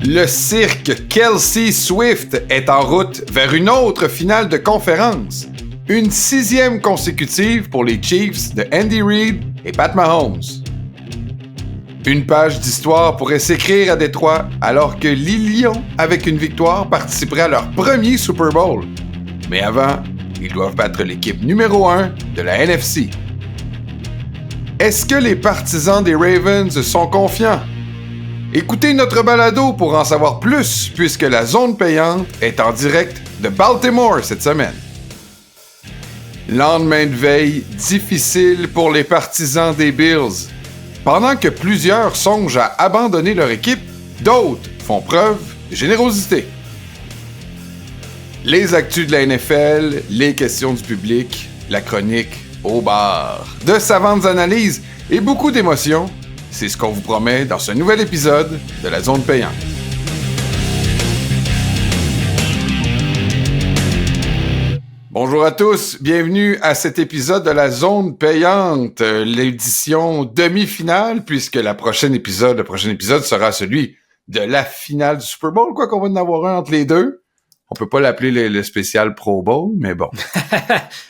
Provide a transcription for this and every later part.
Le cirque Kelsey Swift est en route vers une autre finale de conférence. Une 6e consécutive pour les Chiefs de Andy Reid et Pat Mahomes. Une page d'histoire pourrait s'écrire à Détroit alors que les Lions, avec une victoire, participeraient à leur premier Super Bowl. Mais avant, ils doivent battre l'équipe numéro 1 de la NFC. Est-ce que les partisans des Ravens sont confiants? Écoutez notre balado pour en savoir plus, puisque la zone payante est en direct de Baltimore cette semaine. Lendemain de veille difficile pour les partisans des Bills. Pendant que plusieurs songent à abandonner leur équipe, d'autres font preuve de générosité. Les actus de la NFL, les questions du public, la chronique au bar, de savantes analyses et beaucoup d'émotions, c'est ce qu'on vous promet dans ce nouvel épisode de la Zone Payante. Bonjour à tous, bienvenue à cet épisode de la Zone Payante, l'édition demi-finale, puisque le prochain épisode sera celui de la finale du Super Bowl, quoi qu'on va en avoir un entre les deux. On peut pas l'appeler le spécial Pro Bowl, mais bon.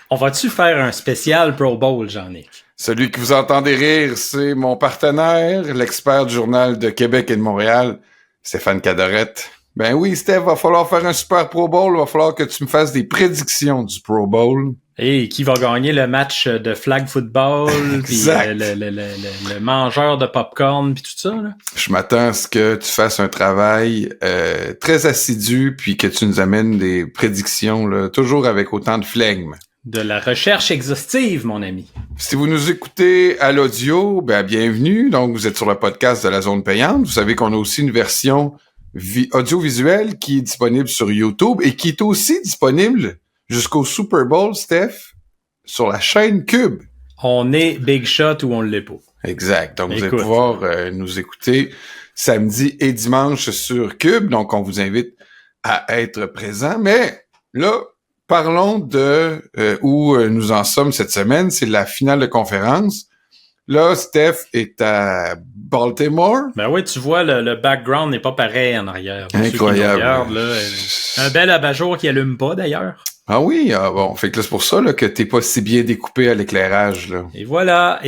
On va-tu faire un spécial Pro Bowl, Jean-Nic? Celui que vous entendez rire, c'est mon partenaire, l'expert du Journal de Québec et de Montréal, Stéphane Cadorette. Ben oui, Steph, va falloir faire un super Pro Bowl, va falloir que tu me fasses des prédictions du Pro Bowl. Et qui va gagner le match de flag football, puis le mangeur de popcorn, puis tout ça, là? Je m'attends à ce que tu fasses un travail très assidu, puis que tu nous amènes des prédictions, là, toujours avec autant de flegme. De la recherche exhaustive, mon ami. Si vous nous écoutez à l'audio, ben bienvenue. Donc, vous êtes sur le podcast de la Zone Payante. Vous savez qu'on a aussi une version audiovisuelle qui est disponible sur YouTube et qui est aussi disponible jusqu'au Super Bowl, Steph, sur la chaîne Cube. On est Big Shot ou on l'est pas. Exact. Donc, vous allez pouvoir nous écouter samedi et dimanche sur Cube. Donc, on vous invite à être présent. Mais là, parlons de où nous en sommes cette semaine. C'est la finale de conférence. Là, Steph est à Baltimore. Ben oui, tu vois, le background n'est pas pareil en arrière. Incroyable. Regardent, là, un bel abat-jour qui allume pas, d'ailleurs. Ah oui, bon, fait que là, c'est pour ça là, que t'es pas si bien découpé à l'éclairage, là. Et voilà,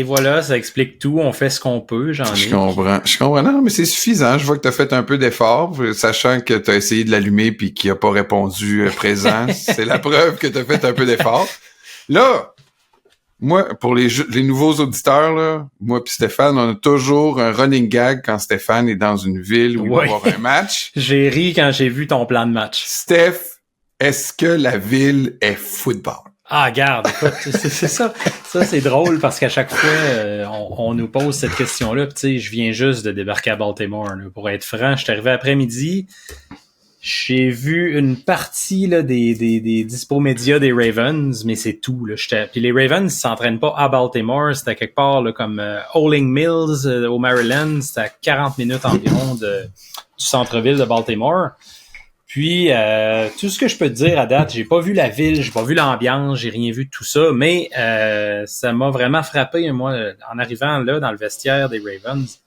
ça explique tout. On fait ce qu'on peut, Je comprends. Non, mais c'est suffisant. Je vois que t'as fait un peu d'effort, sachant que t'as essayé de l'allumer puis qu'il a pas répondu présent. C'est la preuve que t'as fait un peu d'effort. Là, moi, pour les nouveaux auditeurs, là, moi pis Stéphane, on a toujours un running gag quand Stéphane est dans une ville où il va y avoir un match. J'ai ri quand j'ai vu ton plan de match. Steph, est-ce que la ville est football? Ah, regarde, écoute, c'est ça. Ça, c'est drôle parce qu'à chaque fois, on nous pose cette question-là. Tu sais, je viens juste de débarquer à Baltimore. Là. Pour être franc, je suis arrivé après-midi. J'ai vu une partie là, des dispos médias des Ravens, mais c'est tout. Là. Puis les Ravens ne s'entraînent pas à Baltimore. C'était quelque part là, comme Howling Mills au Maryland. C'était à 40 minutes environ du centre-ville de Baltimore. Puis, tout ce que je peux te dire à date, j'ai pas vu la ville, j'ai pas vu l'ambiance, j'ai rien vu de tout ça, mais ça m'a vraiment frappé, moi, en arrivant là dans le vestiaire des Ravens.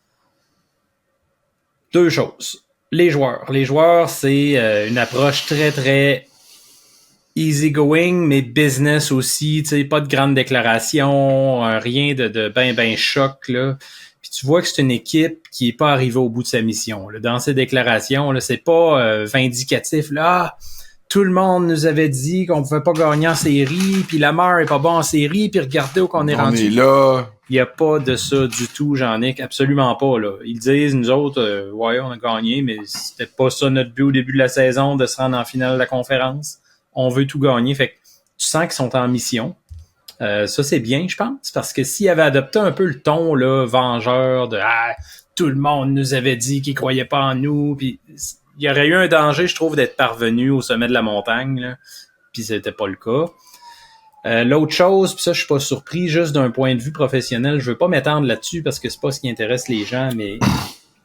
Deux choses. Les joueurs, c'est une approche très, très easygoing, mais business aussi, tu sais, pas de grandes déclarations, rien de ben choc, là. Puis tu vois que c'est une équipe qui est pas arrivée au bout de sa mission. Là. Dans ses déclarations, là, c'est pas vindicatif. Là, tout le monde nous avait dit qu'on pouvait pas gagner en série, puis Lamar est pas bon en série, puis regardez où qu'on est rendu. On est là. Il y a pas de ça du tout, Jean-Nic, absolument pas. Là. Ils disent, nous autres, ouais, on a gagné, mais c'était pas ça notre but au début de la saison, de se rendre en finale de la conférence. On veut tout gagner. Fait que tu sens qu'ils sont en mission. Ça, c'est bien, je pense, parce que s'ils avaient adopté un peu le ton là, vengeur de tout le monde nous avait dit qu'ils croyaient pas en nous, puis il y aurait eu un danger, je trouve, d'être parvenu au sommet de la montagne, là, puis c'était pas le cas. L'autre chose, puis ça, je suis pas surpris, juste d'un point de vue professionnel, je veux pas m'étendre là-dessus parce que c'est pas ce qui intéresse les gens, mais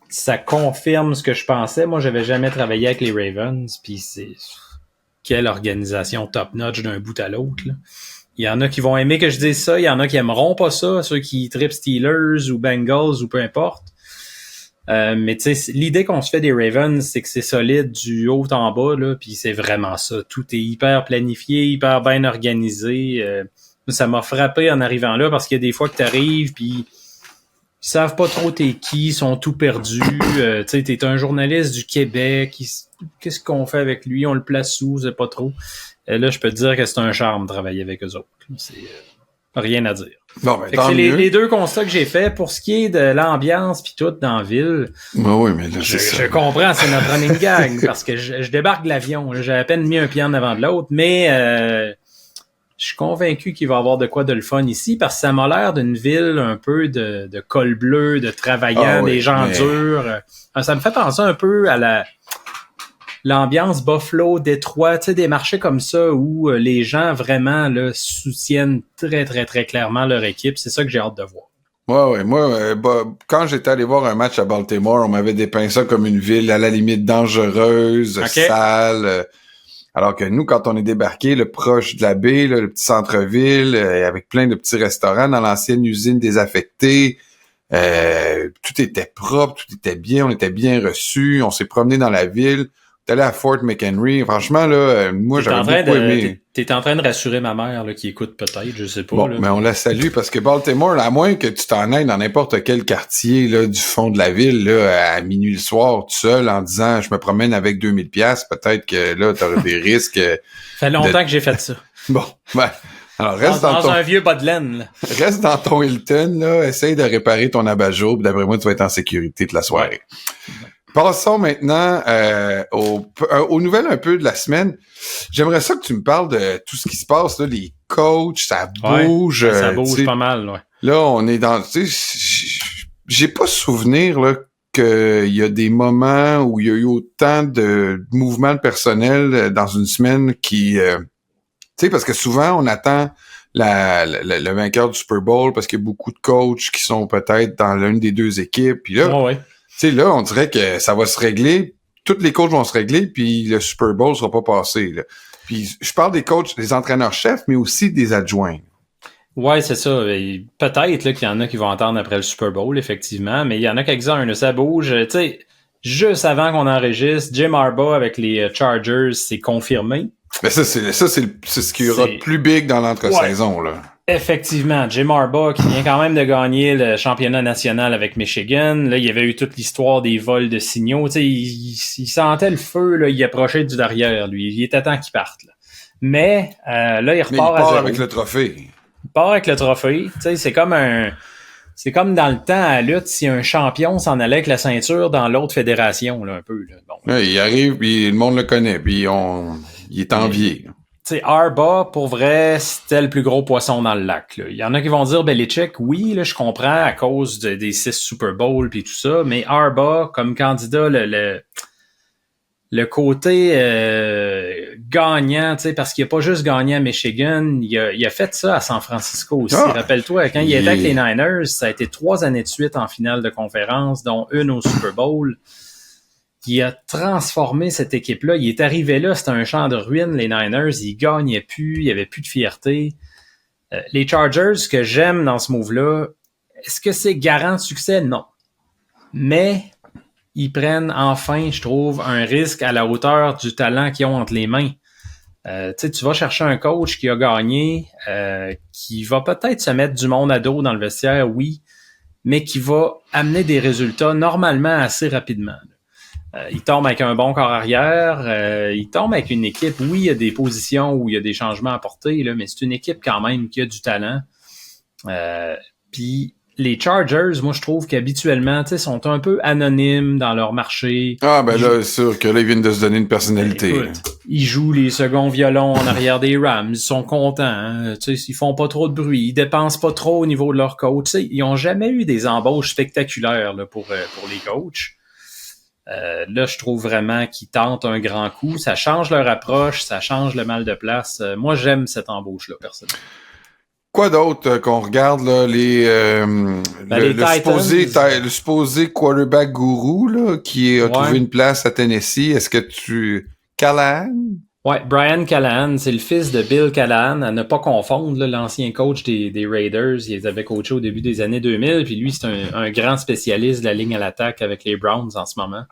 ça confirme ce que je pensais. Moi, j'avais jamais travaillé avec les Ravens, puis c'est quelle organisation top-notch d'un bout à l'autre, là. Il y en a qui vont aimer que je dise ça, il y en a qui aimeront pas ça, ceux qui trippent Steelers ou Bengals ou peu importe. Mais tu sais, l'idée qu'on se fait des Ravens, c'est que c'est solide du haut en bas, là, puis c'est vraiment ça. Tout est hyper planifié, hyper bien organisé. Ça m'a frappé en arrivant là, parce qu'il y a des fois que tu arrives, puis ils savent pas trop t'es qui, ils sont tout perdus. Tu sais, t'es un journaliste du Québec, qu'est-ce qu'on fait avec lui? On le place où? C'est pas trop. Là, je peux te dire que c'est un charme de travailler avec eux autres. C'est rien à dire. Bon, ben, c'est les deux constats que j'ai faits. Pour ce qui est de l'ambiance puis tout dans la ville, oui, mais là, je comprends, c'est notre running gag, parce que je débarque de l'avion. J'ai à peine mis un pied en avant de l'autre, mais je suis convaincu qu'il va y avoir de quoi de le fun ici, parce que ça m'a l'air d'une ville un peu de col bleu, de travaillants, des gens durs. Ça me fait penser un peu à l'ambiance Buffalo, Détroit, tu sais, des marchés comme ça où les gens vraiment là, soutiennent très, très, très clairement leur équipe. C'est ça que j'ai hâte de voir. Ouais. Moi, quand j'étais allé voir un match à Baltimore, on m'avait dépeint ça comme une ville à la limite dangereuse, sale. Alors que nous, quand on est débarqué, proche de la baie, le petit centre-ville, avec plein de petits restaurants dans l'ancienne usine désaffectée, tout était propre, tout était bien, on était bien reçus, on s'est promené dans la ville. T'es allé à Fort McHenry. Franchement, là, moi, j'avais beaucoup aimé. T'es en train de rassurer ma mère, là, qui écoute peut-être, je sais pas. Bon, là, mais on la salue, parce que Baltimore, à moins que tu t'en ailles dans n'importe quel quartier, là, du fond de la ville, là, à minuit le soir, tout seul, en disant, je me promène avec 2000 pièces, peut-être que là, t'aurais des risques. Ça fait longtemps que j'ai fait ça. Bon, ben, alors reste dans ton... un vieux bas de laine, là. Reste dans ton Hilton, là, essaye de réparer ton abat-jour, puis d'après moi, tu vas être en sécurité toute la soirée. Ouais. Passons maintenant aux nouvelles un peu de la semaine. J'aimerais ça que tu me parles de tout ce qui se passe, là, les coachs, ça bouge. Ouais, ça bouge pas mal, ouais. Là, on est dans... Tu sais, j'ai pas souvenir là qu'il y a des moments où il y a eu autant de mouvements de personnel dans une semaine qui... tu sais, parce que souvent, on attend le vainqueur du Super Bowl parce qu'il y a beaucoup de coachs qui sont peut-être dans l'une des deux équipes. Puis là... Ouais. Tu sais, là, on dirait que ça va se régler, tous les coachs vont se régler, puis le Super Bowl sera pas passé, là. Puis je parle des coachs, des entraîneurs-chefs, mais aussi des adjoints. Ouais, c'est ça. Peut-être là, qu'il y en a qui vont entendre après le Super Bowl, effectivement, mais il y en a quelques-uns, là, ça bouge. Tu sais, juste avant qu'on enregistre, Jim Harbaugh avec les Chargers, c'est confirmé. Mais ça, c'est ce qu'il y aura de plus big dans l'entre-saison, là. Effectivement, Jim Harbaugh qui vient quand même de gagner le championnat national avec Michigan. Là, il y avait eu toute l'histoire des vols de signaux. Tu sais, il sentait le feu, là, il approchait du derrière, lui. Il était temps qu'il parte, là. Mais là, il repart à zéro. Avec le trophée. Il part avec le trophée. Tu sais, c'est comme dans le temps à la lutte, si un champion s'en allait avec la ceinture dans l'autre fédération, là, un peu. Là. Bon. Ouais, il arrive, puis le monde le connaît, puis il est envié. Tu sais, Harbaugh, pour vrai, c'était le plus gros poisson dans le lac. Là. Il y en a qui vont dire Belichick, oui, là, je comprends à cause des 6 Super Bowls puis tout ça, mais Harbaugh, comme candidat, le côté gagnant, tu sais, parce qu'il a pas juste gagné à Michigan, il a fait ça à San Francisco aussi. Rappelle-toi, quand il était avec les Niners, ça a été 3 années de suite en finale de conférence, dont une au Super Bowl. Il a transformé cette équipe-là. Il est arrivé là, c'était un champ de ruines, les Niners. Ils gagnaient plus, il y avait plus de fierté. Les Chargers, ce que j'aime dans ce move-là, est-ce que c'est garant de succès? Non. Mais ils prennent enfin, je trouve, un risque à la hauteur du talent qu'ils ont entre les mains. Tu vas chercher un coach qui a gagné, qui va peut-être se mettre du monde à dos dans le vestiaire, oui, mais qui va amener des résultats normalement assez rapidement. Il tombe avec un bon corps arrière, il tombe avec une équipe, oui, il y a des positions où il y a des changements à apporter, là, mais c'est une équipe quand même qui a du talent. Puis les Chargers, moi je trouve qu'habituellement, tu sais, sont un peu anonymes dans leur marché. Ah ben là, c'est sûr que là, ils viennent de se donner une personnalité. Écoute, ils jouent les seconds violons en arrière des Rams, ils sont contents, hein, tu sais, ils font pas trop de bruit, ils dépensent pas trop au niveau de leur coach. Tu sais, ils ont jamais eu des embauches spectaculaires là, pour les coachs. Là, je trouve vraiment qu'ils tentent un grand coup. Ça change leur approche, ça change le mal de place. Moi, j'aime cette embauche-là, personnellement. Quoi d'autre qu'on regarde, là, le supposé quarterback gourou, là, qui a trouvé une place à Tennessee. Est-ce que Callahan? Ouais, Brian Callahan, c'est le fils de Bill Callahan, à ne pas confondre, là, l'ancien coach des Raiders. Il les avait coachés au début des années 2000, puis lui, c'est un grand spécialiste de la ligne à l'attaque avec les Browns en ce moment.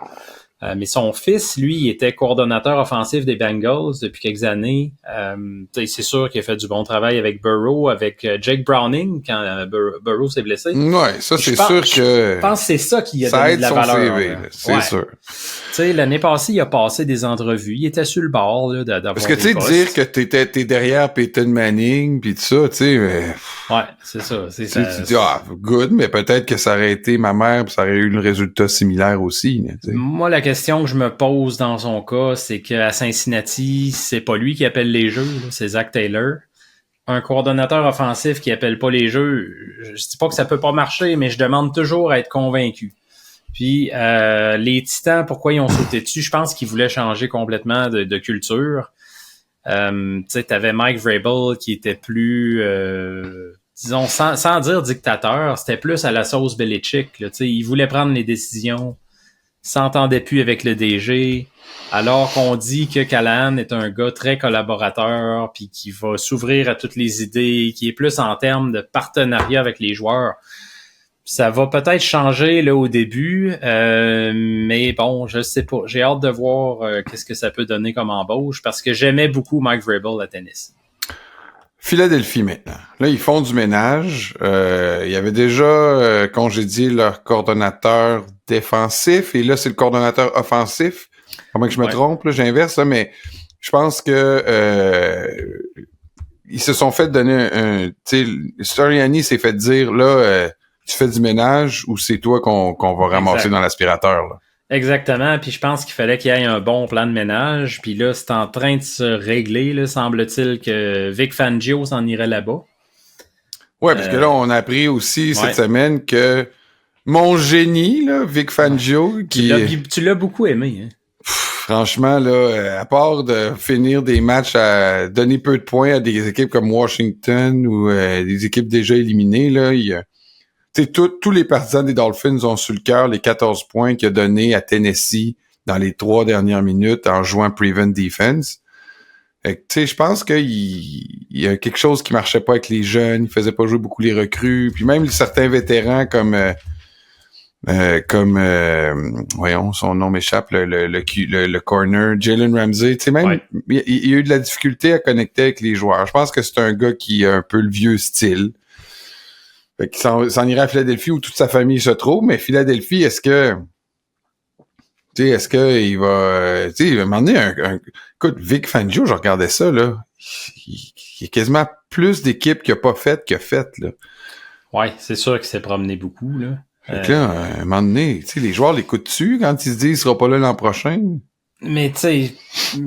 Mais son fils, lui, il était coordonnateur offensif des Bengals depuis quelques années. C'est sûr qu'il a fait du bon travail avec Burrow, avec Jake Browning quand Burrow s'est blessé. Ouais, ça, c'est sûr que... Je pense que c'est ça qui a donné de la valeur. CV, c'est sûr. Tu sais, l'année passée, il a passé des entrevues. Il était sur le bord là, d'avoir parce que tu sais, dire que t'es derrière Peyton Manning pis tout ça, tu sais... Ouais, c'est ça. Tu dis, good, mais peut-être que ça aurait été ma mère pis ça aurait eu le résultat similaire aussi. T'sais. Moi, la question que je me pose dans son cas, c'est qu'à Cincinnati, c'est pas lui qui appelle les jeux, là, c'est Zach Taylor. Un coordonnateur offensif qui appelle pas les jeux, je dis pas que ça peut pas marcher, mais je demande toujours à être convaincu. Puis les Titans, pourquoi ils ont sauté dessus? Je pense qu'ils voulaient changer complètement de culture. Tu sais, t'avais Mike Vrabel qui était plus, disons, sans dire dictateur, c'était plus à la sauce Belichick. Là, tu sais, il voulait prendre les décisions, s'entendait plus avec le DG, alors qu'on dit que Callahan est un gars très collaborateur, puis qui va s'ouvrir à toutes les idées, qui est plus en termes de partenariat avec les joueurs. Ça va peut-être changer là au début, mais bon, je sais pas. J'ai hâte de voir qu'est-ce que ça peut donner comme embauche, parce que j'aimais beaucoup Mike Vrabel à Tennessee. Philadelphie maintenant. Là, ils font du ménage. Il y avait déjà congédié leur coordonnateur défensif, et là, c'est le coordonnateur offensif. Comment que je me trompe, là, j'inverse, là, mais je pense que ils se sont fait donner un... Tu sais, Sirianni s'est fait dire, là... tu fais du ménage ou c'est toi qu'on va ramasser dans l'aspirateur, là? Exactement, puis je pense qu'il fallait qu'il y ait un bon plan de ménage, puis là, c'est en train de se régler, là, semble-t-il que Vic Fangio s'en irait là-bas. Ouais, parce que là, on a appris aussi cette semaine que mon génie, là, Vic Fangio, qui... Tu l'as beaucoup aimé, hein? Franchement, là, à part de finir des matchs à donner peu de points à des équipes comme Washington ou des équipes déjà éliminées, là, tous les partisans des Dolphins ont sur le cœur les 14 points qu'il a donnés à Tennessee dans les 3 dernières minutes en jouant Prevent Defense. Je pense qu'il y a quelque chose qui marchait pas avec les jeunes, il faisait pas jouer beaucoup les recrues, puis même certains vétérans comme voyons, son nom m'échappe, le corner, Jalen Ramsey, tu sais, même, il y a eu de la difficulté à connecter avec les joueurs. Je pense que c'est un gars qui a un peu le vieux style. Fait qu'il s'en irait à Philadelphie où toute sa famille se trouve, mais Philadelphie, est-ce que il va, tu sais, il va m'emmener écoute, Vic Fangio, je regardais ça, là, il y a quasiment plus d'équipes qu'il a pas faites que faites, là. Ouais, c'est sûr qu'il s'est promené beaucoup, là. Fait que là, à un moment donné, tu sais, les joueurs l'écoutent dessus quand ils se disent qu'il sera pas là l'an prochain. Mais tu sais,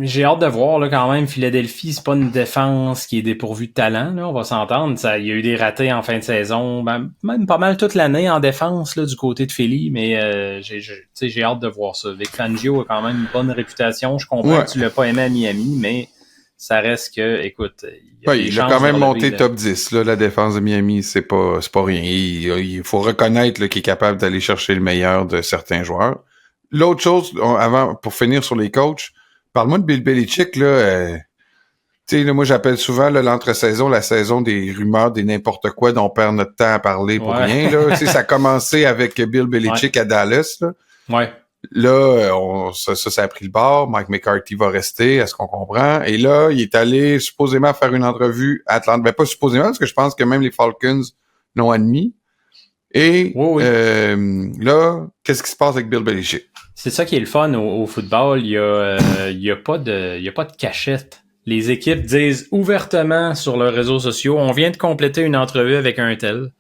j'ai hâte de voir là quand même. Philadelphie, c'est pas une défense qui est dépourvue de talent, là, on va s'entendre. Il y a eu des ratés en fin de saison, même pas mal toute l'année en défense là, du côté de Philly, mais j'ai hâte de voir ça. Vic Fangio a quand même une bonne réputation. Je comprends que tu l'as pas aimé à Miami, mais ça reste que, écoute, il a quand même monté top 10, là, la défense de Miami, c'est pas rien. Il faut reconnaître là, qu'il est capable d'aller chercher le meilleur de certains joueurs. L'autre chose, avant, pour finir sur les coachs, parle-moi de Bill Belichick, là. Tu sais, là, moi, j'appelle souvent là, l'entre-saison la saison des rumeurs, des n'importe quoi dont on perd notre temps à parler pour rien, là. Tu sais, ça a commencé avec Bill Belichick à Dallas, là. Ouais. Là, ça a pris le bord. Mike McCarthy va rester, est-ce qu'on comprend? Et là, il est allé supposément faire une entrevue à Atlanta. Ben, pas supposément, parce que je pense que même les Falcons l'ont admis. Et là, qu'est-ce qui se passe avec Bill Belichick? C'est ça qui est le fun au football. Il y a pas de cachette. Les équipes disent ouvertement sur leurs réseaux sociaux, on vient de compléter une entrevue avec un tel.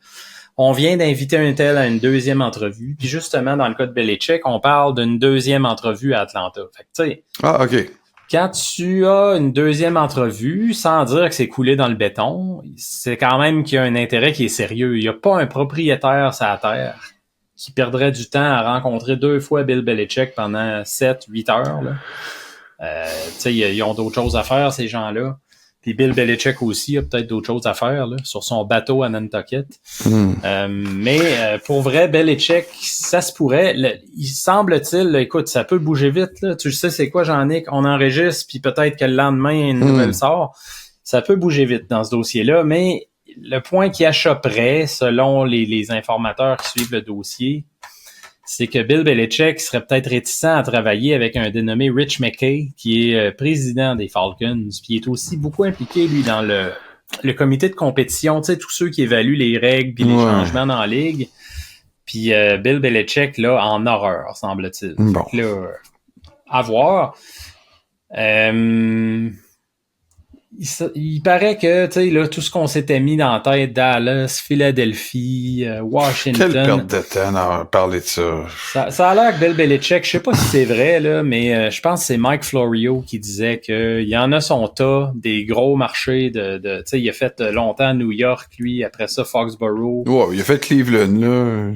On vient d'inviter un tel à une deuxième entrevue. Puis justement, dans le cas de Belichick, on parle d'une deuxième entrevue à Atlanta. Fait que, tu sais, OK. Quand tu as une deuxième entrevue, sans dire que c'est coulé dans le béton, c'est quand même qu'il y a un intérêt qui est sérieux. Il n'y a pas un propriétaire sur la terre qui perdrait du temps à rencontrer 2 fois Bill Belichick pendant 7-8 heures. Tu sais, ils ont d'autres choses à faire, ces gens-là. Puis Bill Belichick aussi a peut-être d'autres choses à faire là, sur son bateau à Nantucket. Mais pour vrai, Belichick, ça se pourrait. Il semble-t-il, écoute, ça peut bouger vite. Là. Tu le sais, c'est quoi, Jean-Nic? On enregistre, puis peut-être que le lendemain, une nouvelle sort. Ça peut bouger vite dans ce dossier-là, mais le point qui achopperait, selon les informateurs qui suivent le dossier, c'est que Bill Belichick serait peut-être réticent à travailler avec un dénommé Rich McKay, qui est président des Falcons, puis il est aussi beaucoup impliqué, lui, dans le comité de compétition, tu sais, tous ceux qui évaluent les règles puis les changements dans la ligue. Puis Bill Belichick, là, en horreur, semble-t-il. Bon. Là, à voir. Il paraît que, tu sais, là, tout ce qu'on s'était mis dans la tête, Dallas, Philadelphie, Washington. Quelle perte de temps d'en parler de ça. Ça a l'air que Bill Belichick, je sais pas si c'est vrai, là, mais je pense que c'est Mike Florio qui disait qu'il y en a son tas des gros marchés tu sais, il a fait longtemps New York, lui, après ça, Foxborough. Ouais, il a fait Cleveland, là.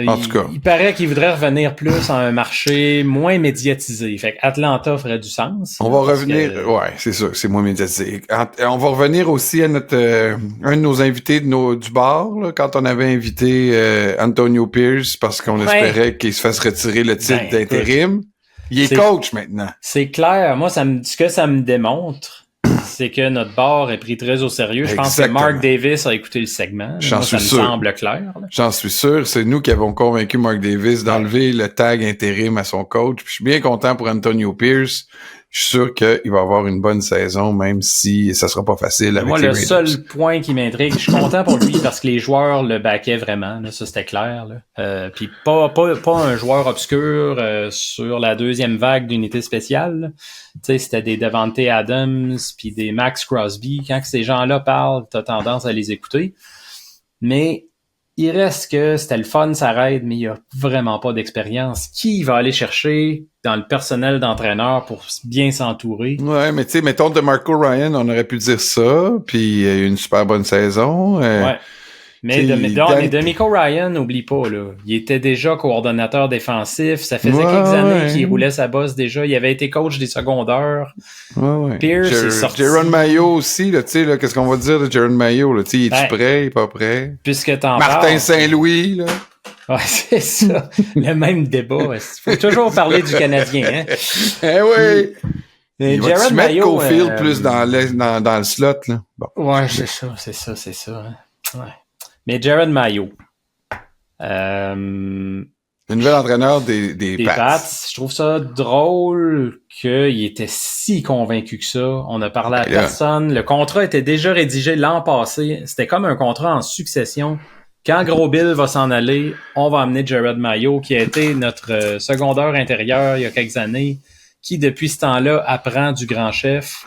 En tout cas. Il paraît qu'il voudrait revenir plus à un marché moins médiatisé. Fait qu'Atlanta ferait du sens. On va revenir, ouais, c'est sûr, c'est moins médiatisé. On va revenir aussi à notre un de nos invités du bar, là, quand on avait invité Antonio Pierce parce qu'on espérait qu'il se fasse retirer le titre d'intérim. Il est coach maintenant. C'est clair. Moi, ce que ça me démontre, c'est que notre bar est pris très au sérieux. Je pense que Mark Davis a écouté le segment. Ça me semble clair. Là. J'en suis sûr. C'est nous qui avons convaincu Mark Davis d'enlever le tag intérim à son coach. Puis je suis bien content pour Antonio Pierce. Je suis sûr qu'il va avoir une bonne saison, même si ça sera pas facile avec les Raiders. Moi, le seul point qui m'intrigue, je suis content pour lui parce que les joueurs le backaient vraiment, là, ça c'était clair. Là. Puis pas un joueur obscur sur la deuxième vague d'unité spéciale. Tu sais, c'était des Davante Adams puis des Max Crosby. Quand ces gens-là parlent, t'as tendance à les écouter. Mais il reste que c'était le fun, ça raide, mais il n'y a vraiment pas d'expérience. Qui va aller chercher dans le personnel d'entraîneur pour bien s'entourer? Ouais, mais tu sais, mettons DeMarco Ryan, on aurait pu dire ça, puis une super bonne saison. Ouais. Mais DeMeco Ryan, n'oublie pas, là. Il était déjà coordonnateur défensif. Ça faisait quelques années qu'il roulait sa bosse déjà. Il avait été coach des secondaires. Ouais. Pierce est sorti. Jaron Mayo aussi, là, tu sais, là, qu'est-ce qu'on va dire de Jaron Mayo, là? Tu sais, il est prêt, il est pas prêt? Puisque t'en Martin parles. Saint-Louis, là. Ouais, c'est ça. Le même débat. Il faut toujours parler du Canadien, hein. Eh oui! Mais il va-tu mettre Caulfield plus dans le slot, là? Bon. Ouais, c'est ça. Hein. Ouais. Mais Jared Mayo. Le nouvel entraîneur des Pats. Je trouve ça drôle qu'il était si convaincu que ça. On a parlé à personne. Le contrat était déjà rédigé l'an passé. C'était comme un contrat en succession. Quand Gros Bill va s'en aller, on va amener Jared Mayo, qui a été notre secondaire intérieur il y a quelques années, qui depuis ce temps-là apprend du grand chef.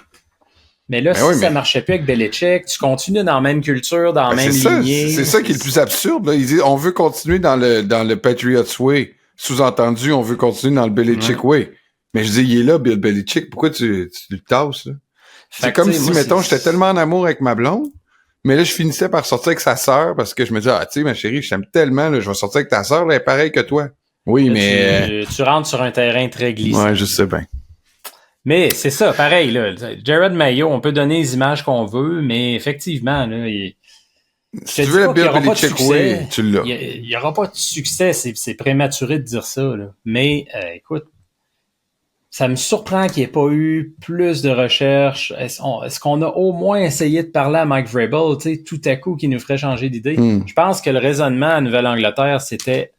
Mais là, ça marchait plus avec Belichick, tu continues dans la même culture, dans la même lignée. C'est ça qui est le plus absurde. Là. Il dit, on veut continuer dans le Patriots Way. Sous-entendu, on veut continuer dans le Belichick Way. Mais je dis, il est là, Bill Belichick. Pourquoi tu le tasses, là? C'est comme si, mettons, j'étais tellement en amour avec ma blonde, mais là, je finissais par sortir avec sa sœur parce que je me disais, tu sais, ma chérie, je t'aime tellement, là, je vais sortir avec ta sœur, elle est pareille que toi. Oui, mais... Tu rentres sur un terrain très glissant. Ouais, je sais bien. Mais c'est ça, pareil, là. Jared Mayo, on peut donner les images qu'on veut, mais effectivement, là, si tu veux le Bill Belichick, oui, tu l'as. Il y aura pas de succès, c'est prématuré de dire ça, là. Mais, écoute, ça me surprend qu'il n'y ait pas eu plus de recherches. Est-ce qu'on a au moins essayé de parler à Mike Vrabel, tu sais, tout à coup, qui nous ferait changer d'idée? Je pense que le raisonnement à Nouvelle-Angleterre, c'était,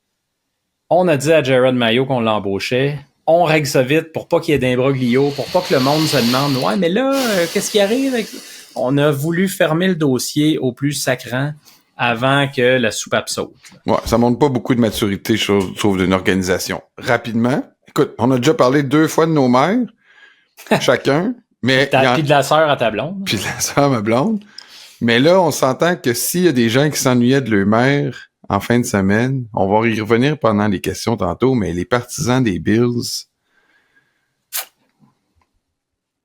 on a dit à Jared Mayo qu'on l'embauchait, on règle ça vite pour pas qu'il y ait d'imbroglio, pour pas que le monde se demande, ouais, mais là, qu'est-ce qui arrive avec ça? On a voulu fermer le dossier au plus sacrant avant que la soupape saute. Ouais, ça montre pas beaucoup de maturité, je trouve, d'une organisation. Rapidement, écoute, on a déjà parlé 2 fois de nos mères, chacun, mais... Puis de la sœur à ta blonde. Puis de la sœur à ma blonde. Mais là, on s'entend que s'il y a des gens qui s'ennuyaient de leur mère en fin de semaine, on va y revenir pendant les questions tantôt, mais les partisans des Bills...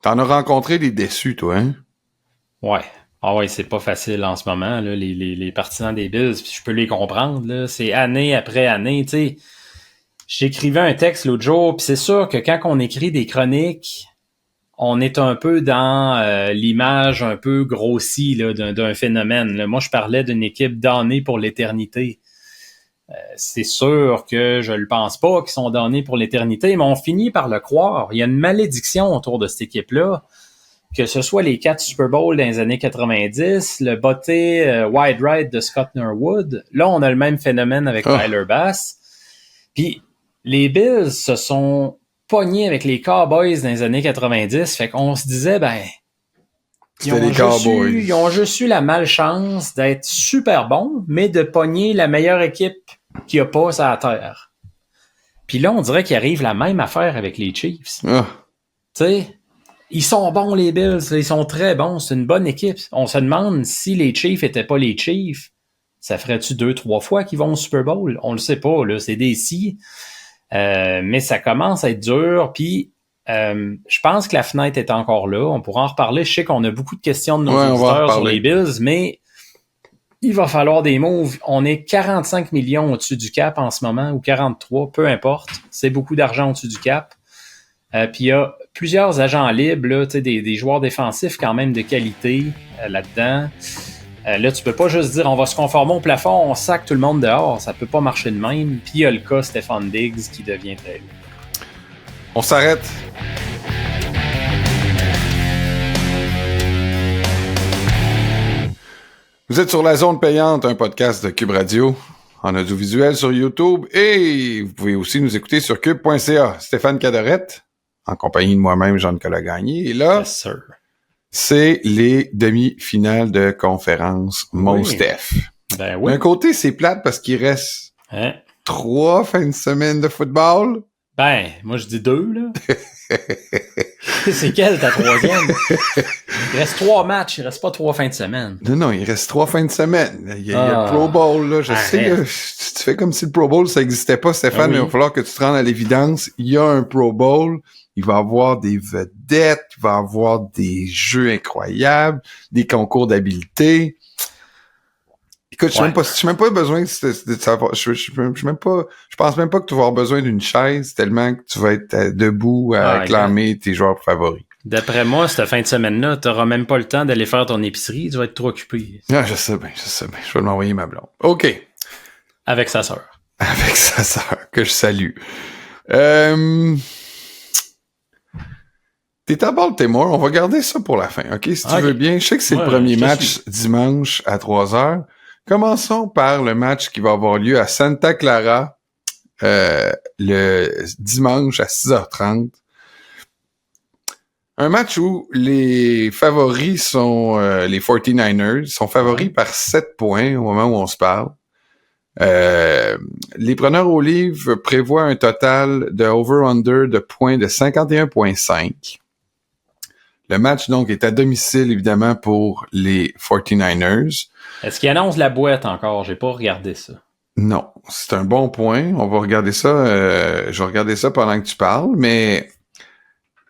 T'en as rencontré des déçus, toi, hein? Ouais. Ah ouais, c'est pas facile en ce moment, là, les partisans des Bills, puis je peux les comprendre, là. C'est année après année, tu sais. J'écrivais un texte l'autre jour, puis c'est sûr que quand on écrit des chroniques, on est un peu dans l'image un peu grossie là, d'un phénomène. Là. Moi, je parlais d'une équipe damnée pour l'éternité. C'est sûr que je le pense pas qu'ils sont damnés pour l'éternité, mais on finit par le croire. Il y a une malédiction autour de cette équipe-là. Que ce soit les 4 Super Bowls dans les années 90, le botté wide right de Scott Norwood, là, on a le même phénomène avec Tyler Bass. Puis, les Bills se sont pognés avec les Cowboys dans les années 90, fait qu'on se disait, ils ont juste eu la malchance d'être super bons, mais de pogner la meilleure équipe qui a pas sur la terre. Puis là, on dirait qu'il arrive la même affaire avec les Chiefs. Tu sais, ils sont bons, les Bills. Ils sont très bons. C'est une bonne équipe. On se demande si les Chiefs étaient pas les Chiefs, ça ferait-tu 2-3 fois qu'ils vont au Super Bowl? On le sait pas, là. C'est des si. Mais ça commence à être dur. Puis, je pense que la fenêtre est encore là. On pourra en reparler. Je sais qu'on a beaucoup de questions de nos auditeurs sur les Bills, mais il va falloir des moves. On est 45 millions au-dessus du cap en ce moment, ou 43, peu importe. C'est beaucoup d'argent au-dessus du cap. Puis il y a plusieurs agents libres, là, des joueurs défensifs quand même de qualité là-dedans. Là, tu peux pas juste dire on va se conformer au plafond, on sac tout le monde dehors. Ça peut pas marcher de même. Puis il y a le cas Stefon Diggs qui devient très lourd. On s'arrête. Vous êtes sur La Zone Payante, un podcast de Cube Radio, en audiovisuel sur YouTube, et vous pouvez aussi nous écouter sur cube.ca. Stéphane Cadorette, en compagnie de moi-même, Jean-Nicolas Gagné. Et là, yes, sir. C'est les demi-finales de conférence Mostef. Ben oui. D'un côté, c'est plate parce qu'il reste 3 fins de semaine de football. Ben, moi je dis 2, là. C'est quelle ta troisième? Il reste 3 matchs, il reste pas 3 fins de semaine. Non, il reste 3 fins de semaine. Il y a le Pro Bowl, là. Je sais que tu fais comme si le Pro Bowl, ça existait pas, Stéphane, mais il va falloir que tu te rendes à l'évidence. Il y a un Pro Bowl. Il va y avoir des vedettes, il va y avoir des jeux incroyables, des concours d'habileté. Écoute, je n'ai même pas besoin de savoir. Je pense même pas que tu vas avoir besoin d'une chaise tellement que tu vas être debout à acclamer tes joueurs favoris. D'après moi, cette fin de semaine-là, tu n'auras même pas le temps d'aller faire ton épicerie, tu vas être trop occupé. Ah, je sais bien. Je vais m'envoyer ma blonde. OK. Avec sa sœur. Avec sa sœur, que je salue. T'es à Baltimore, on va garder ça pour la fin, OK? Si tu veux bien. Je sais que c'est le premier match dimanche à 3h. Commençons par le match qui va avoir lieu à Santa Clara le dimanche à 6h30. Un match où les favoris sont les 49ers. Ils sont favoris par 7 points au moment où on se parle. Les preneurs au livre prévoient un total de over-under de points de 51,5. Le match, donc, est à domicile, évidemment, pour les 49ers. Est-ce qu'ils annoncent la boîte encore? J'ai pas regardé ça. Non, c'est un bon point. On va regarder ça. Je vais regarder ça pendant que tu parles. Mais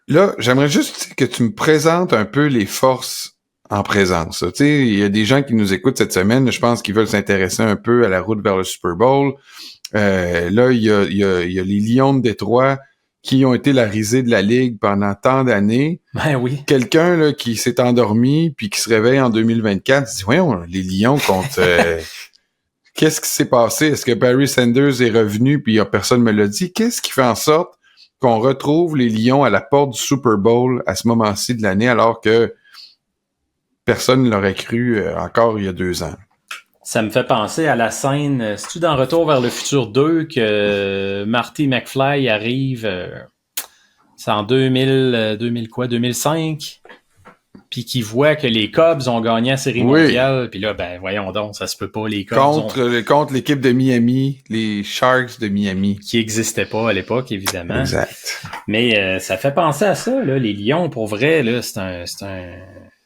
là, j'aimerais juste que tu me présentes un peu les forces en présence. Tu sais, il y a des gens qui nous écoutent cette semaine. Je pense qu'ils veulent s'intéresser un peu à la route vers le Super Bowl. Là, il y a les Lions de Détroit qui ont été la risée de la Ligue pendant tant d'années. Ben oui. Quelqu'un là qui s'est endormi puis qui se réveille en 2024 se dit « Voyons, les Lions contre... Qu'est-ce qui s'est passé? Est-ce que Barry Sanders est revenu puis personne me l'a dit? Qu'est-ce qui fait en sorte qu'on retrouve les Lions à la porte du Super Bowl à ce moment-ci de l'année alors que personne ne l'aurait cru encore il y a 2 ans? » Ça me fait penser à la scène, c'est-tu dans Retour vers le futur 2 que Marty McFly arrive, c'est en 2005, puis qu'il voit que les Cubs ont gagné la Série mondiale, puis là, ben voyons donc, ça se peut pas, les Cubs contre l'équipe de Miami, les Sharks de Miami. Qui n'existaient pas à l'époque, évidemment. Exact. Mais ça fait penser à ça, là, les Lions, pour vrai, là,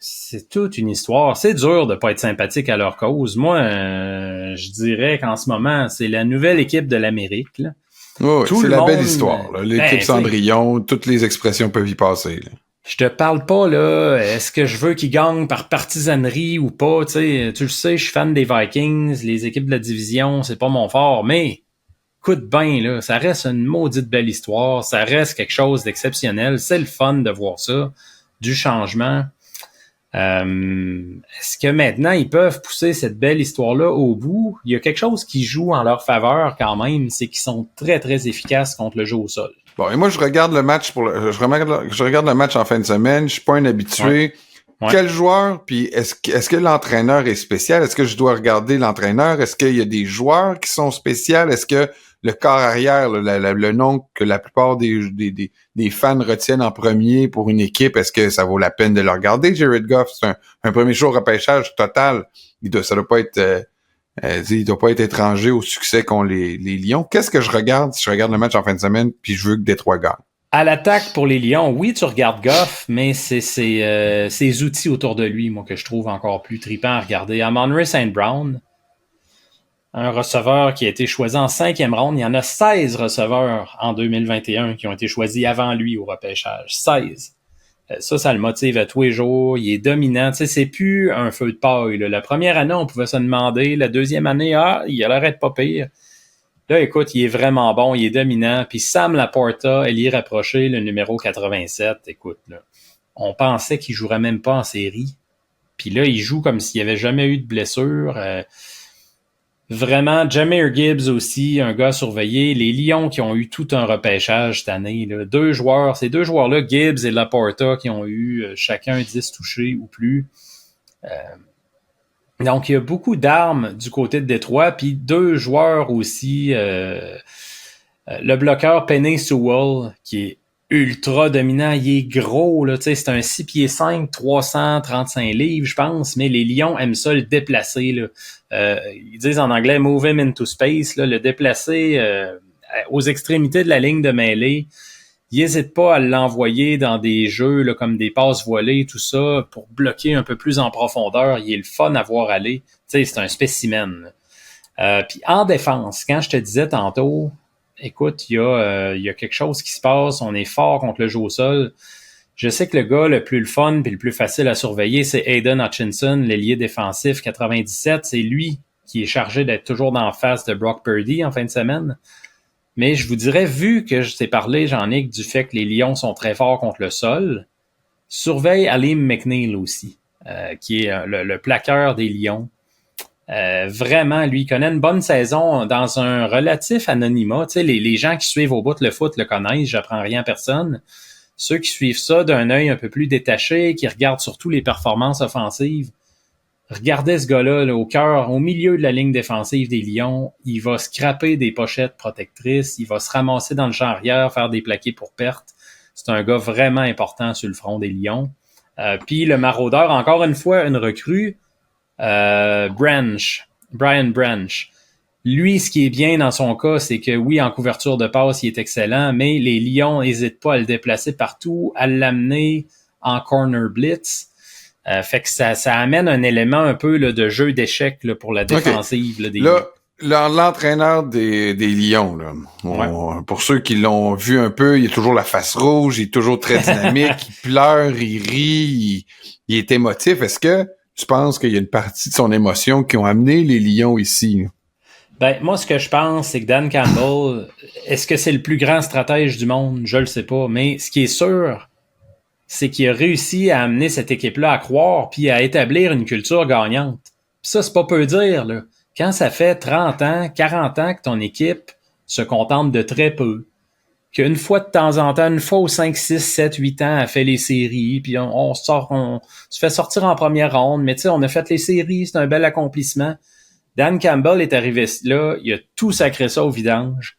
c'est toute une histoire. C'est dur de pas être sympathique à leur cause. Moi, je dirais qu'en ce moment, c'est la nouvelle équipe de l'Amérique. Là. Oui, c'est la belle histoire. Là. L'équipe Cendrillon, toutes les expressions peuvent y passer. Là. Je te parle pas, là, est-ce que je veux qu'ils gagnent par partisanerie ou pas? Tu le sais, je suis fan des Vikings, les équipes de la division, c'est pas mon fort, mais écoute bien, là, ça reste une maudite belle histoire, ça reste quelque chose d'exceptionnel, c'est le fun de voir ça. du changement. Est-ce que maintenant, ils peuvent pousser cette belle histoire-là au bout? Il y a quelque chose qui joue en leur faveur quand même, c'est qu'ils sont très, très efficaces contre le jeu au sol. Bon, et moi, je regarde le match je regarde le match en fin de semaine. Je suis pas un habitué. Ouais. Quel joueur, puis est-ce que l'entraîneur est spécial? Est-ce que je dois regarder l'entraîneur? Est-ce qu'il y a des joueurs qui sont spéciaux? Est-ce que le corps arrière, le nom que la plupart des fans retiennent en premier pour une équipe, est-ce que ça vaut la peine de le regarder? Jared Goff, c'est un premier show repêchage total. Il doit pas être étranger au succès qu'ont les Lions. Qu'est-ce que je regarde si je regarde le match en fin de semaine puis je veux que Détroit gagne? À l'attaque pour les Lions, oui, tu regardes Goff, mais c'est ses outils autour de lui, moi, que je trouve encore plus trippant à regarder. Amon-Ra St. Brown, un receveur qui a été choisi en 5e ronde. Il y en a 16 receveurs en 2021 qui ont été choisis avant lui au repêchage. 16. Ça le motive à tous les jours. Il est dominant. Tu sais, c'est plus un feu de paille, là. La première année, on pouvait se demander. La deuxième année, il a l'air d'être pas pire. Là, écoute, il est vraiment bon, il est dominant. Puis Sam Laporta, elle y est rapprochée, le numéro 87. Écoute, là, on pensait qu'il jouerait même pas en série. Puis là, il joue comme s'il n'y avait jamais eu de blessure. Vraiment, Jahmyr Gibbs aussi, un gars surveillé. Les Lions qui ont eu tout un repêchage cette année. Là. Ces deux joueurs-là, Gibbs et Laporta, qui ont eu chacun 10 touchés ou plus. Donc, il y a beaucoup d'armes du côté de Détroit, puis 2 joueurs aussi. Le bloqueur Penei Sewell, qui est ultra dominant, il est gros, là, c'est un 6 pieds 5, 335 livres, je pense, mais les Lions aiment ça le déplacer. Là. Ils disent en anglais « move him into space », là, le déplacer aux extrémités de la ligne de mêlée. Il n'hésite pas à l'envoyer dans des jeux là, comme des passes voilées, tout ça, pour bloquer un peu plus en profondeur. Il est le fun à voir aller. C'est un spécimen. Puis en défense, quand je te disais tantôt, écoute, il y a quelque chose qui se passe, on est fort contre le jeu au sol. Je sais que le gars le plus fun et le plus facile à surveiller, c'est Aiden Hutchinson, l'ailier défensif 97. C'est lui qui est chargé d'être toujours dans la face de Brock Purdy en fin de semaine. Mais je vous dirais, vu que je t'ai parlé, Jean-Nic, du fait que les Lions sont très forts contre le sol, surveille Alim McNeil aussi, qui est le plaqueur des Lions. Vraiment, lui, il connaît une bonne saison dans un relatif anonymat. Tu sais, les gens qui suivent au bout le foot le connaissent, j'apprends rien à personne. Ceux qui suivent ça d'un œil un peu plus détaché, qui regardent surtout les performances offensives, regardez ce gars-là là, au cœur, au milieu de la ligne défensive des Lions. Il va scraper des pochettes protectrices, il va se ramasser dans le champ arrière, faire des plaqués pour perte. C'est un gars vraiment important sur le front des Lions. Puis le maraudeur, encore une fois, une recrue, Brian Branch. Lui, ce qui est bien dans son cas, c'est que oui, en couverture de passe, il est excellent, mais les Lions n'hésitent pas à le déplacer partout, à l'amener en corner blitz. Fait que ça amène un élément un peu là, de jeu d'échecs là, pour la défensive. Okay. Là, l'entraîneur des Lions, là, pour ceux qui l'ont vu un peu, il a toujours la face rouge, il est toujours très dynamique, il pleure, il rit, il est émotif. Est-ce que tu penses qu'il y a une partie de son émotion qui ont amené les Lions ici? Là? Ben, moi, ce que je pense, c'est que Dan Campbell, est-ce que c'est le plus grand stratège du monde? Je le sais pas. Mais ce qui est sûr, c'est qu'il a réussi à amener cette équipe-là à croire puis à établir une culture gagnante. Puis ça, c'est pas peu dire, là. Quand ça fait 30 ans, 40 ans que ton équipe se contente de très peu, qu'une fois de temps en temps, une fois aux 5, 6, 7, 8 ans, elle fait les séries, puis on se fait sortir en première ronde, mais tu sais, on a fait les séries, c'est un bel accomplissement. Dan Campbell est arrivé là, il a tout sacré ça au vidange.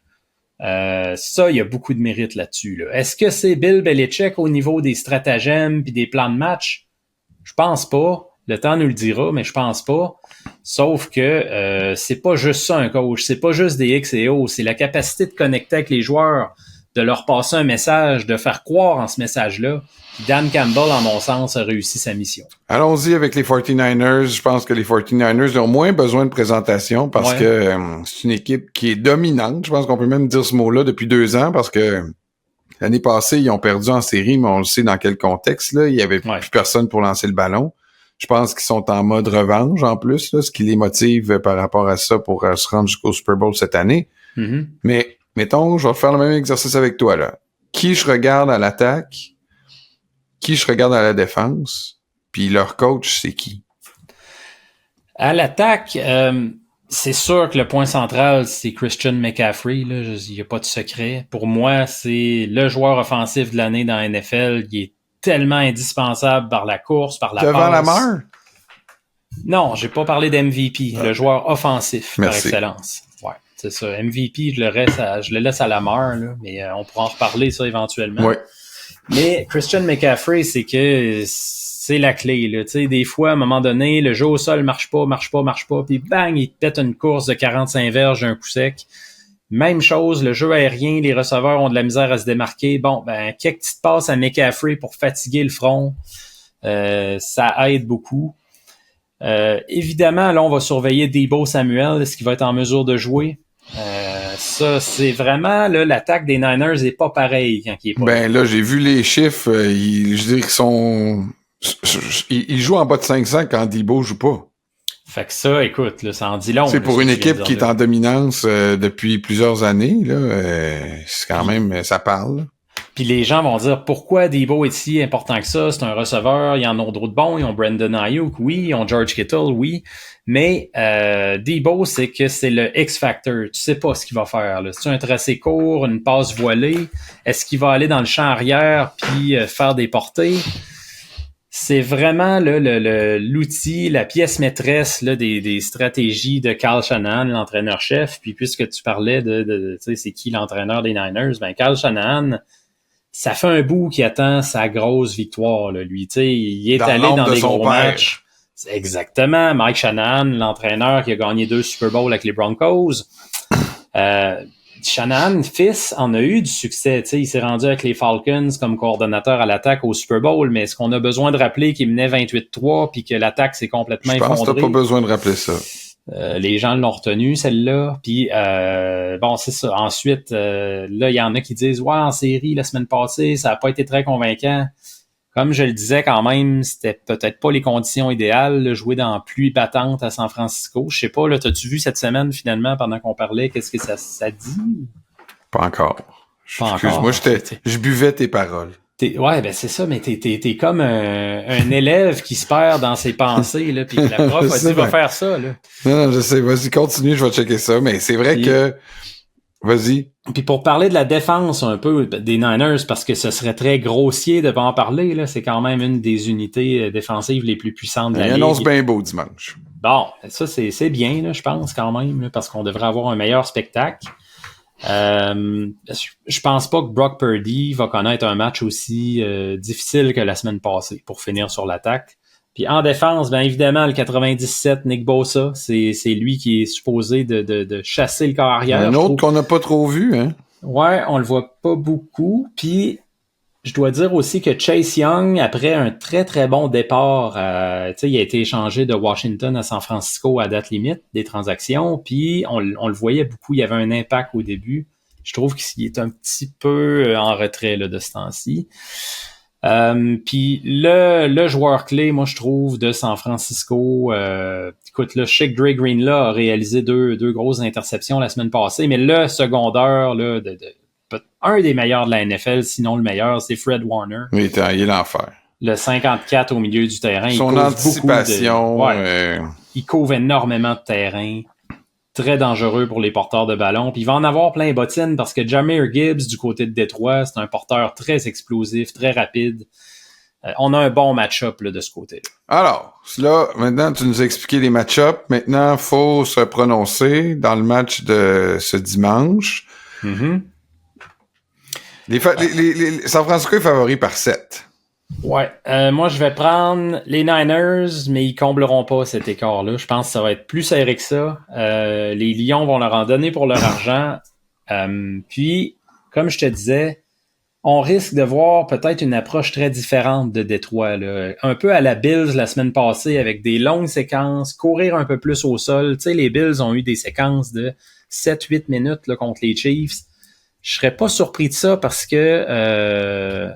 Ça, il y a beaucoup de mérite là-dessus. Là. Est-ce que c'est Bill Belichick au niveau des stratagèmes puis des plans de match? Je pense pas. Le temps nous le dira, mais je pense pas. Sauf que c'est pas juste ça un coach. C'est pas juste des X et O. C'est la capacité de connecter avec les joueurs, de leur passer un message, de faire croire en ce message-là. Dan Campbell, en mon sens, a réussi sa mission. Allons-y avec les 49ers. Je pense que les 49ers ont moins besoin de présentation parce que c'est une équipe qui est dominante. Je pense qu'on peut même dire ce mot-là depuis 2 ans parce que l'année passée, ils ont perdu en série, mais on le sait dans quel contexte. Là. Il y avait plus personne pour lancer le ballon. Je pense qu'ils sont en mode revanche en plus, là, ce qui les motive par rapport à ça pour se rendre jusqu'au Super Bowl cette année. Mm-hmm. Mais mettons, je vais faire le même exercice avec toi. Là. Qui je regarde à l'attaque qui je regarde à la défense, puis leur coach, c'est qui? À l'attaque, c'est sûr que le point central, c'est Christian McCaffrey. Il n'y a pas de secret. Pour moi, c'est le joueur offensif de l'année dans la NFL. Il est tellement indispensable par la course, par la passe. Devant Lamar? Non, j'ai pas parlé d'MVP. Le joueur offensif Merci. par excellence. Ouais, c'est ça. MVP, je le laisse à Lamar, là, mais on pourra en reparler ça éventuellement. Oui. Mais Christian McCaffrey, c'est que c'est la clé, là. Tu sais, des fois, à un moment donné, le jeu au sol marche pas, puis bang, il te pète une course de 45 verges d'un coup sec. Même chose, le jeu aérien, les receveurs ont de la misère à se démarquer. Bon, quelques petites passes à McCaffrey pour fatiguer le front, ça aide beaucoup. Évidemment, là, on va surveiller Deebo Samuel, est-ce qu'il va être en mesure de jouer? Ça, c'est vraiment, là, l'attaque des Niners est pas pareille quand il est pas là, j'ai vu les chiffres, je dirais qu'ils sont... Ils jouent en bas de 500 quand Deebo joue pas. Fait que ça, écoute, là, ça en dit long. C'est pour une équipe qui est en dominance depuis plusieurs années, là, c'est quand même, ça parle. Puis les gens vont dire, pourquoi Deebo est si important que ça? C'est un receveur, ils en ont d'autres bons, ils ont Brandon Ayuk, oui, ils ont George Kittle, oui. Mais Deebo, c'est que c'est le X-Factor. Tu sais pas ce qu'il va faire. Là. C'est un tracé court, une passe voilée. Est-ce qu'il va aller dans le champ arrière puis faire des portées? C'est vraiment là, l'outil, la pièce maîtresse là, des stratégies de Kyle Shanahan, l'entraîneur-chef. Puis puisque tu parlais de tu sais, c'est qui l'entraîneur des Niners? Kyle Shanahan, ça fait un bout qu'il attend sa grosse victoire, là, lui. Tu sais, il est allé dans des gros matchs. Exactement. Mike Shanahan, l'entraîneur qui a gagné 2 Super Bowls avec les Broncos. Shanahan, fils, en a eu du succès. Tu sais, il s'est rendu avec les Falcons comme coordonnateur à l'attaque au Super Bowl, mais est-ce qu'on a besoin de rappeler qu'il menait 28-3 puis que l'attaque s'est complètement effondrée? Je pense que t'as pas besoin de rappeler ça. Les gens l'ont retenu, celle-là. Puis, bon, c'est ça. Ensuite, là, il y en a qui disent « Ouais, en série, la semaine passée, ça n'a pas été très convaincant. » Comme je le disais quand même, c'était peut-être pas les conditions idéales, là, jouer dans pluie battante à San Francisco. Je sais pas, là, t'as-tu vu cette semaine, finalement, pendant qu'on parlait, qu'est-ce que ça dit? Pas encore. Excuse-moi, je buvais tes paroles. Ouais, c'est ça, mais t'es comme un élève qui se perd dans ses pensées, là, puis la prof a dit, va faire ça, là. Non, je sais, vas-y, continue, je vais checker ça, mais c'est vrai que... Vas-y. Puis pour parler de la défense un peu des Niners, parce que ce serait très grossier de pas en parler, là, c'est quand même une des unités défensives les plus puissantes de la Ligue. Il annonce bien beau dimanche. Bon, ça c'est bien, là, je pense quand même, là, parce qu'on devrait avoir un meilleur spectacle. Je pense pas que Brock Purdy va connaître un match aussi difficile que la semaine passée pour finir sur l'attaque. Puis en défense, bien évidemment, le 97, Nick Bosa, c'est lui qui est supposé de chasser le corps arrière. Un autre qu'on n'a pas trop vu, hein? Ouais, on le voit pas beaucoup. Puis je dois dire aussi que Chase Young, après un très très bon départ, il a été échangé de Washington à San Francisco à date limite des transactions. Puis on le voyait beaucoup, il y avait un impact au début. Je trouve qu'il est un petit peu en retrait là, de ce temps-ci. Puis le joueur clé, moi je trouve, de San Francisco, écoute, le Chick Dre Greenlaw a réalisé deux grosses interceptions la semaine passée, mais le secondaire là, un des meilleurs de la NFL, sinon le meilleur, c'est Fred Warner. Oui, il est l'enfer. Le 54 au milieu du terrain. Son anticipation. Il couvre énormément de terrain. Très dangereux pour les porteurs de ballon. Puis il va en avoir plein les bottines parce que Jahmyr Gibbs, du côté de Détroit, c'est un porteur très explosif, très rapide. On a un bon match-up là, de ce côté-là. Alors, là, maintenant, tu nous as expliqué les match-ups. Maintenant, il faut se prononcer dans le match de ce dimanche. Mm-hmm. San Francisco est favori par 7. Ouais, moi je vais prendre les Niners, mais ils combleront pas cet écart-là. Je pense que ça va être plus serré que ça. Les Lions vont leur en donner pour leur argent. Puis, comme je te disais, on risque de voir peut-être une approche très différente de Détroit. Là. Un peu à la Bills la semaine passée, avec des longues séquences, courir un peu plus au sol. Tu sais, les Bills ont eu des séquences de 7-8 minutes là, contre les Chiefs. Je serais pas surpris de ça parce que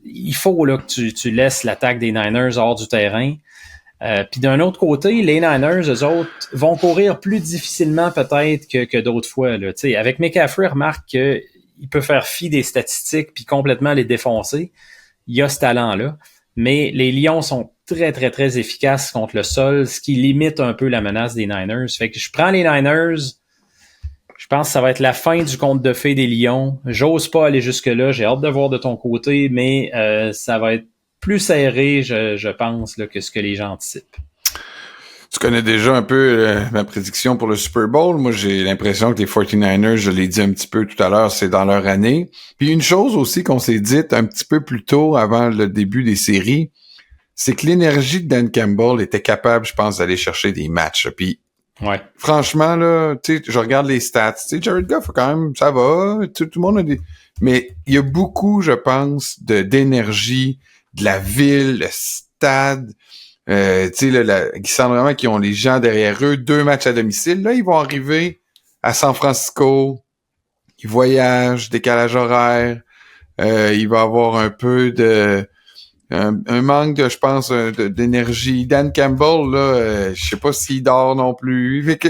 il faut là, que tu laisses l'attaque des Niners hors du terrain. Puis d'un autre côté, les Niners, eux autres, vont courir plus difficilement peut-être que d'autres fois. Là. Avec McCaffrey, remarque qu'il peut faire fi des statistiques puis complètement les défoncer. il a ce talent-là. Mais les Lions sont très, très, très efficaces contre le sol, ce qui limite un peu la menace des Niners. Fait que je prends les Niners. Je pense que ça va être la fin du conte de fées des Lions. J'ose pas aller jusque-là. J'ai hâte de voir de ton côté, mais ça va être plus serré, je pense, là, que ce que les gens anticipent. Tu connais déjà un peu ma prédiction pour le Super Bowl. Moi, j'ai l'impression que les 49ers, je l'ai dit un petit peu tout à l'heure, c'est dans leur année. Puis une chose aussi qu'on s'est dite un petit peu plus tôt avant le début des séries, c'est que l'énergie de Dan Campbell était capable, je pense, d'aller chercher des matchs. Puis ouais. Franchement, là, tu sais, je regarde les stats. Tu sais, Jared Goff, quand même, ça va. Tout le monde a des... Mais il y a beaucoup, je pense, d'énergie, de la ville, le stade. Tu sais, qui sentent vraiment qu'ils ont les gens derrière eux. 2 matchs à domicile. Là, ils vont arriver à San Francisco. Ils voyagent, décalage horaire. Il va y avoir un peu de... Un manque de, je pense, d'énergie. Dan Campbell, là, je sais pas s'il dort non plus. Fait que,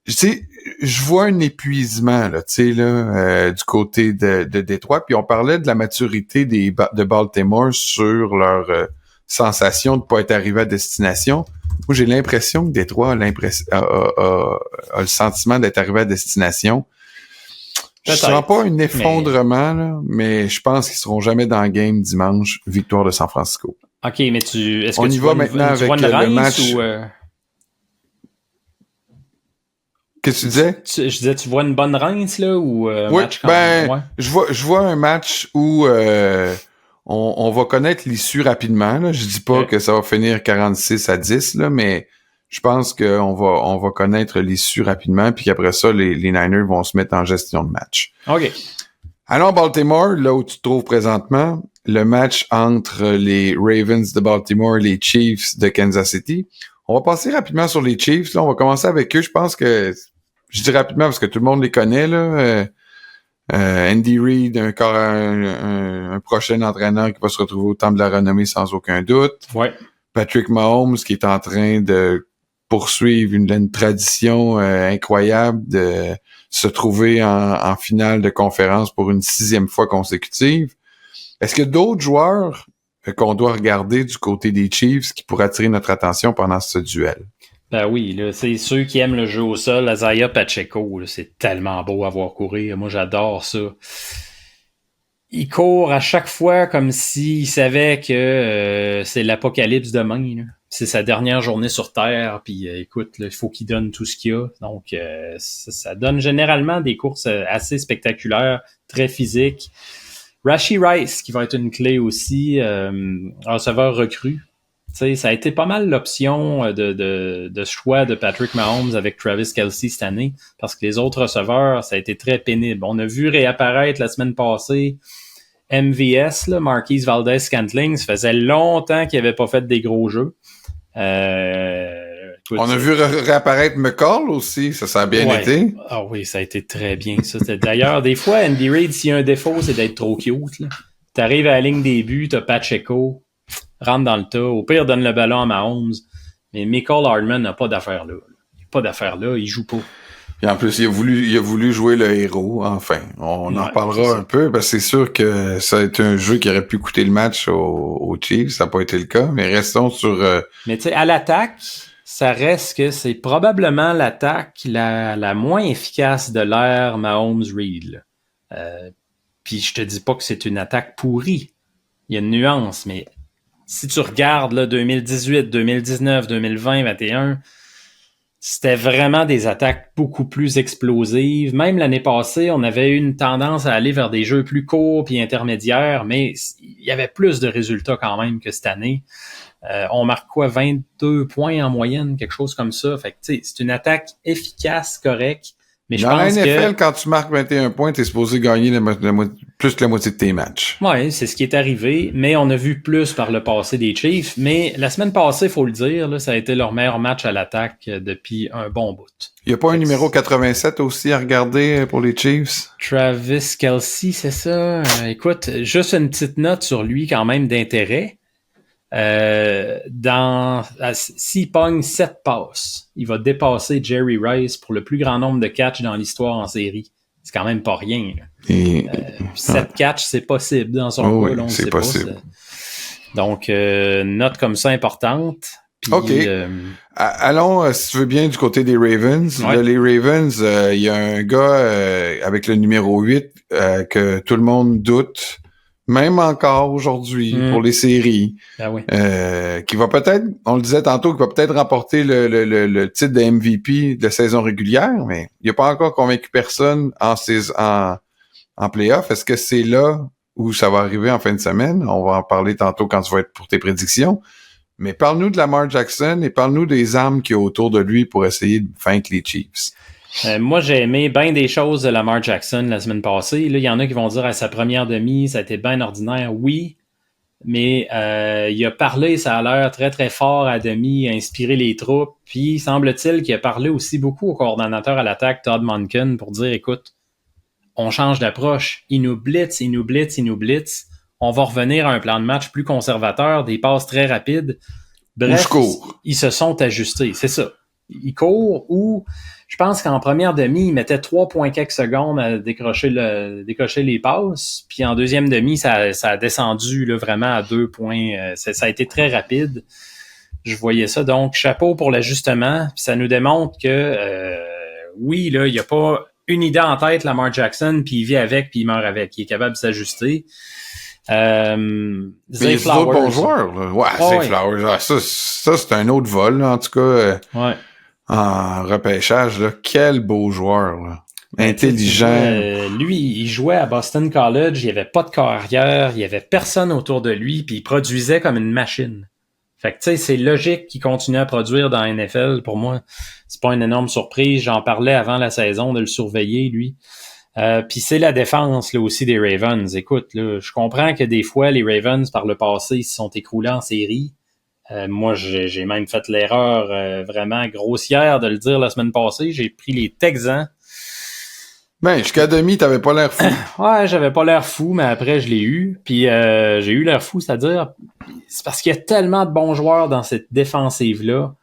tu sais, je vois un épuisement, là, tu sais, là, du côté de Détroit. Puis on parlait de la maturité de Baltimore sur leur sensation de pas être arrivé à destination. Moi, j'ai l'impression que Détroit a le sentiment d'être arrivé à destination. Je sens pas un effondrement, là, mais je pense qu'ils seront jamais dans le game dimanche, victoire de San Francisco. OK, mais est-ce que on y va maintenant avec le match. Qu'est-ce que tu disais? Je disais, tu vois une bonne rince, là, ou oui, match quand même? Ouais. Je vois un match où on va connaître l'issue rapidement, là. Je dis pas que ça va finir 46-10, là, mais je pense qu'on va connaître l'issue rapidement, puis qu'après ça, les Niners vont se mettre en gestion de match. OK. Alors, Baltimore, là où tu te trouves présentement, le match entre les Ravens de Baltimore et les Chiefs de Kansas City. On va passer rapidement sur les Chiefs. Là, on va commencer avec eux. Je pense que, je dis rapidement parce que tout le monde les connaît, là. Andy Reid, un prochain entraîneur qui va se retrouver au temple de la renommée sans aucun doute. Ouais. Patrick Mahomes qui est en train de poursuivre une tradition incroyable de se trouver en finale de conférence pour une 6e fois consécutive. Est-ce qu'il y a d'autres joueurs qu'on doit regarder du côté des Chiefs qui pourraient attirer notre attention pendant ce duel? Ben oui, là, c'est ceux qui aiment le jeu au sol. Isaiah Pacheco, là, c'est tellement beau à voir courir. Moi, j'adore ça. Il court à chaque fois comme s'il savait que c'est l'apocalypse demain. Là. C'est sa dernière journée sur Terre. Puis écoute, là, il faut qu'il donne tout ce qu'il a. Donc, ça donne généralement des courses assez spectaculaires, très physiques. Rashee Rice, qui va être une clé aussi, receveur recru. T'sais, ça a été pas mal l'option de choix de Patrick Mahomes avec Travis Kelce cette année, parce que les autres receveurs, ça a été très pénible. On a vu réapparaître la semaine passée MVS, là, Marquise Valdez-Scantling. Ça faisait longtemps qu'il n'avait pas fait des gros jeux. Écoute, on a vu réapparaître McCall aussi, ça a bien été. Ah oui, ça a été très bien. Ça, d'ailleurs, des fois, Andy Reid, s'il y a un défaut, c'est d'être trop cute. Là. T'arrives à la ligne des buts, t'as Pacheco, rentre dans le tas. Au pire, donne le ballon à Mahomes. Mais Mecole Hardman n'a pas d'affaire là. Il n'a pas d'affaire là, il joue pas. Et en plus, il a voulu jouer le héros, enfin. On en parlera un peu, parce que c'est sûr que ça a été un jeu qui aurait pu coûter le match aux Chiefs. Ça n'a pas été le cas, mais restons sur... Mais tu sais, à l'attaque, ça reste que c'est probablement l'attaque la moins efficace de l'ère Mahomes-Reid. Puis je te dis pas que c'est une attaque pourrie. Il y a une nuance, mais si tu regardes là, 2018, 2019, 2020, 2021, c'était vraiment des attaques beaucoup plus explosives. Même l'année passée, on avait eu une tendance à aller vers des jeux plus courts puis intermédiaires, mais il y avait plus de résultats quand même que cette année. On marque quoi, 22 points en moyenne, quelque chose comme ça. Fait que tu sais, c'est une attaque efficace, correcte. Mais je dans pense la NFL, quand tu marques 21 points, t'es supposé gagner plus que la moitié de tes matchs. Oui, c'est ce qui est arrivé, mais on a vu plus par le passé des Chiefs. Mais la semaine passée, il faut le dire, là, ça a été leur meilleur match à l'attaque depuis un bon bout. Il n'y a pas un numéro 87 aussi à regarder pour les Chiefs? Travis Kelce, c'est ça? Écoute, juste une petite note sur lui quand même d'intérêt. S'il pogne 7 passes, il va dépasser Jerry Rice pour le plus grand nombre de catchs dans l'histoire en série. c'est quand même pas rien. Et, 7 catchs, c'est possible dans son cas. Oui, c'est possible. Donc, note comme ça importante. Puis, OK. Allons, si tu veux bien, du côté des Ravens. Ouais. Là, les Ravens, il y a un gars avec le numéro 8 que tout le monde doute, même encore aujourd'hui, pour les séries. Ben oui. Qui va peut-être, on le disait tantôt, qui va peut-être remporter le titre de MVP de saison régulière, mais il n'a pas encore convaincu personne en playoff. Est-ce que c'est là où ça va arriver en fin de semaine? On va en parler tantôt quand tu vas être pour tes prédictions. Mais parle-nous de Lamar Jackson et parle-nous des armes qu'il y a autour de lui pour essayer de vaincre les Chiefs. Moi, j'ai aimé bien des choses de Lamar Jackson la semaine passée. Là, il y en a qui vont dire à sa première demi, ça a été bien ordinaire. Oui, mais il a parlé, ça a l'air très, très fort à demi, inspiré les troupes. Puis, semble-t-il qu'il a parlé aussi beaucoup au coordonnateur à l'attaque, Todd Monken, pour dire, écoute, on change d'approche. Il nous blitz. On va revenir à un plan de match plus conservateur, des passes très rapides. Bref, ils se sont ajustés, c'est ça. Ils courent ou je pense qu'en première demi, ils mettaient 3,4 secondes à décrocher les passes. Puis en deuxième demi, ça a descendu là, vraiment à 2 points. Ça a été très rapide. Je voyais ça. Donc, chapeau pour l'ajustement. Puis ça nous démontre que oui, là, il n'y a pas une idée en tête, Lamar Jackson, puis il vit avec, puis il meurt avec. Il est capable de s'ajuster. Zay Flowers. D'autres bons joueurs, là. Ouais, Zay Flowers. Ça, c'est un autre vol, là, en tout cas. Ouais. En repêchage, là. Quel beau joueur, là. Intelligent. Lui, il jouait à Boston College, il n'y avait pas de corps arrière, il n'y avait personne autour de lui, puis il produisait comme une machine. Fait que, tu sais, c'est logique qu'il continue à produire dans la NFL. Pour moi, c'est pas une énorme surprise. J'en parlais avant la saison de le surveiller, lui. Puis c'est la défense là aussi des Ravens. Écoute, là, je comprends que des fois, les Ravens, par le passé, ils se sont écroulés en série. Moi, j'ai même fait l'erreur vraiment grossière de le dire la semaine passée. J'ai pris les Texans. Ben, jusqu'à demi, t'avais pas l'air fou. Ouais, j'avais pas l'air fou, mais après, je l'ai eu. Puis j'ai eu l'air fou, c'est-à-dire, c'est parce qu'il y a tellement de bons joueurs dans cette défensive-là.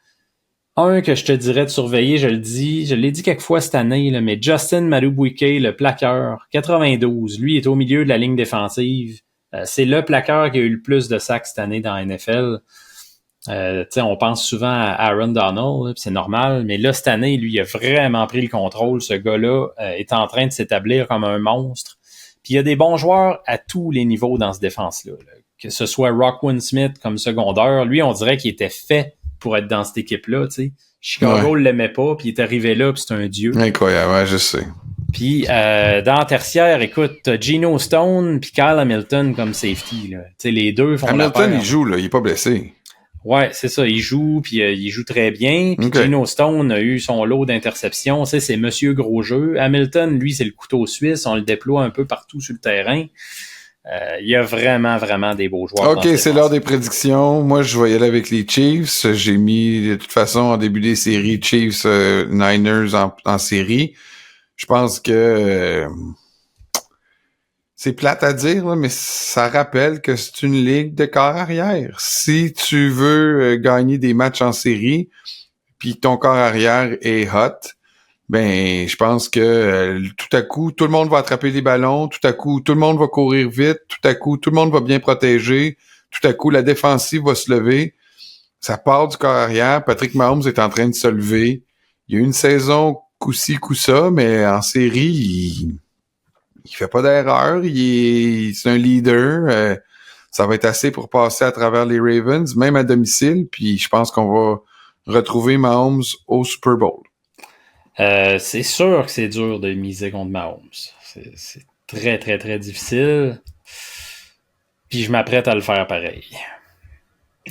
Un que je te dirais de surveiller, je l'ai dit quelques fois cette année, là, mais Justin Madubuike, le plaqueur, 92, lui est au milieu de la ligne défensive. C'est le plaqueur qui a eu le plus de sacs cette année dans la NFL. On pense souvent à Aaron Donald, c'est normal, mais là, cette année, lui, il a vraiment pris le contrôle. Ce gars-là est en train de s'établir comme un monstre. Puis il y a des bons joueurs à tous les niveaux dans cette défense-là. Là. Que ce soit Roquan Smith comme secondaire, lui, on dirait qu'il était fait pour être dans cette équipe-là, tu sais. Chicago l'aimait pas, puis il est arrivé là, puis c'est un dieu. Incroyable, ouais, je sais. Puis dans la tertiaire, écoute, t'as Geno Stone puis Kyle Hamilton comme safety, là. Tu sais, les deux font Hamilton, la paire. il joue, là, il est pas blessé. Ouais, c'est ça, il joue, puis il joue très bien. Puis Geno Stone a eu son lot d'interceptions, tu sais, c'est monsieur gros jeu. Hamilton, lui, c'est le couteau suisse, on le déploie un peu partout sur le terrain. Il y a vraiment, vraiment des beaux joueurs. OK, c'est l'heure des prédictions. Moi, je vais y aller avec les Chiefs. J'ai mis, de toute façon, en début des séries, Chiefs, Niners en série. Je pense que c'est plate à dire, là, mais ça rappelle que c'est une ligue de corps arrière. Si tu veux gagner des matchs en série, puis ton corps arrière est hot, ben, je pense que tout à coup, tout le monde va attraper des ballons, tout à coup, tout le monde va courir vite, tout à coup, tout le monde va bien protéger, tout à coup, la défensive va se lever. Ça part du corps arrière. Patrick Mahomes est en train de se lever. Il y a eu une saison coup-ci, coup-ça, mais en série, il fait pas d'erreur. C'est un leader. Ça va être assez pour passer à travers les Ravens, même à domicile. Puis je pense qu'on va retrouver Mahomes au Super Bowl. C'est sûr que c'est dur de miser contre Mahomes. C'est très, très, très difficile. Puis je m'apprête à le faire pareil.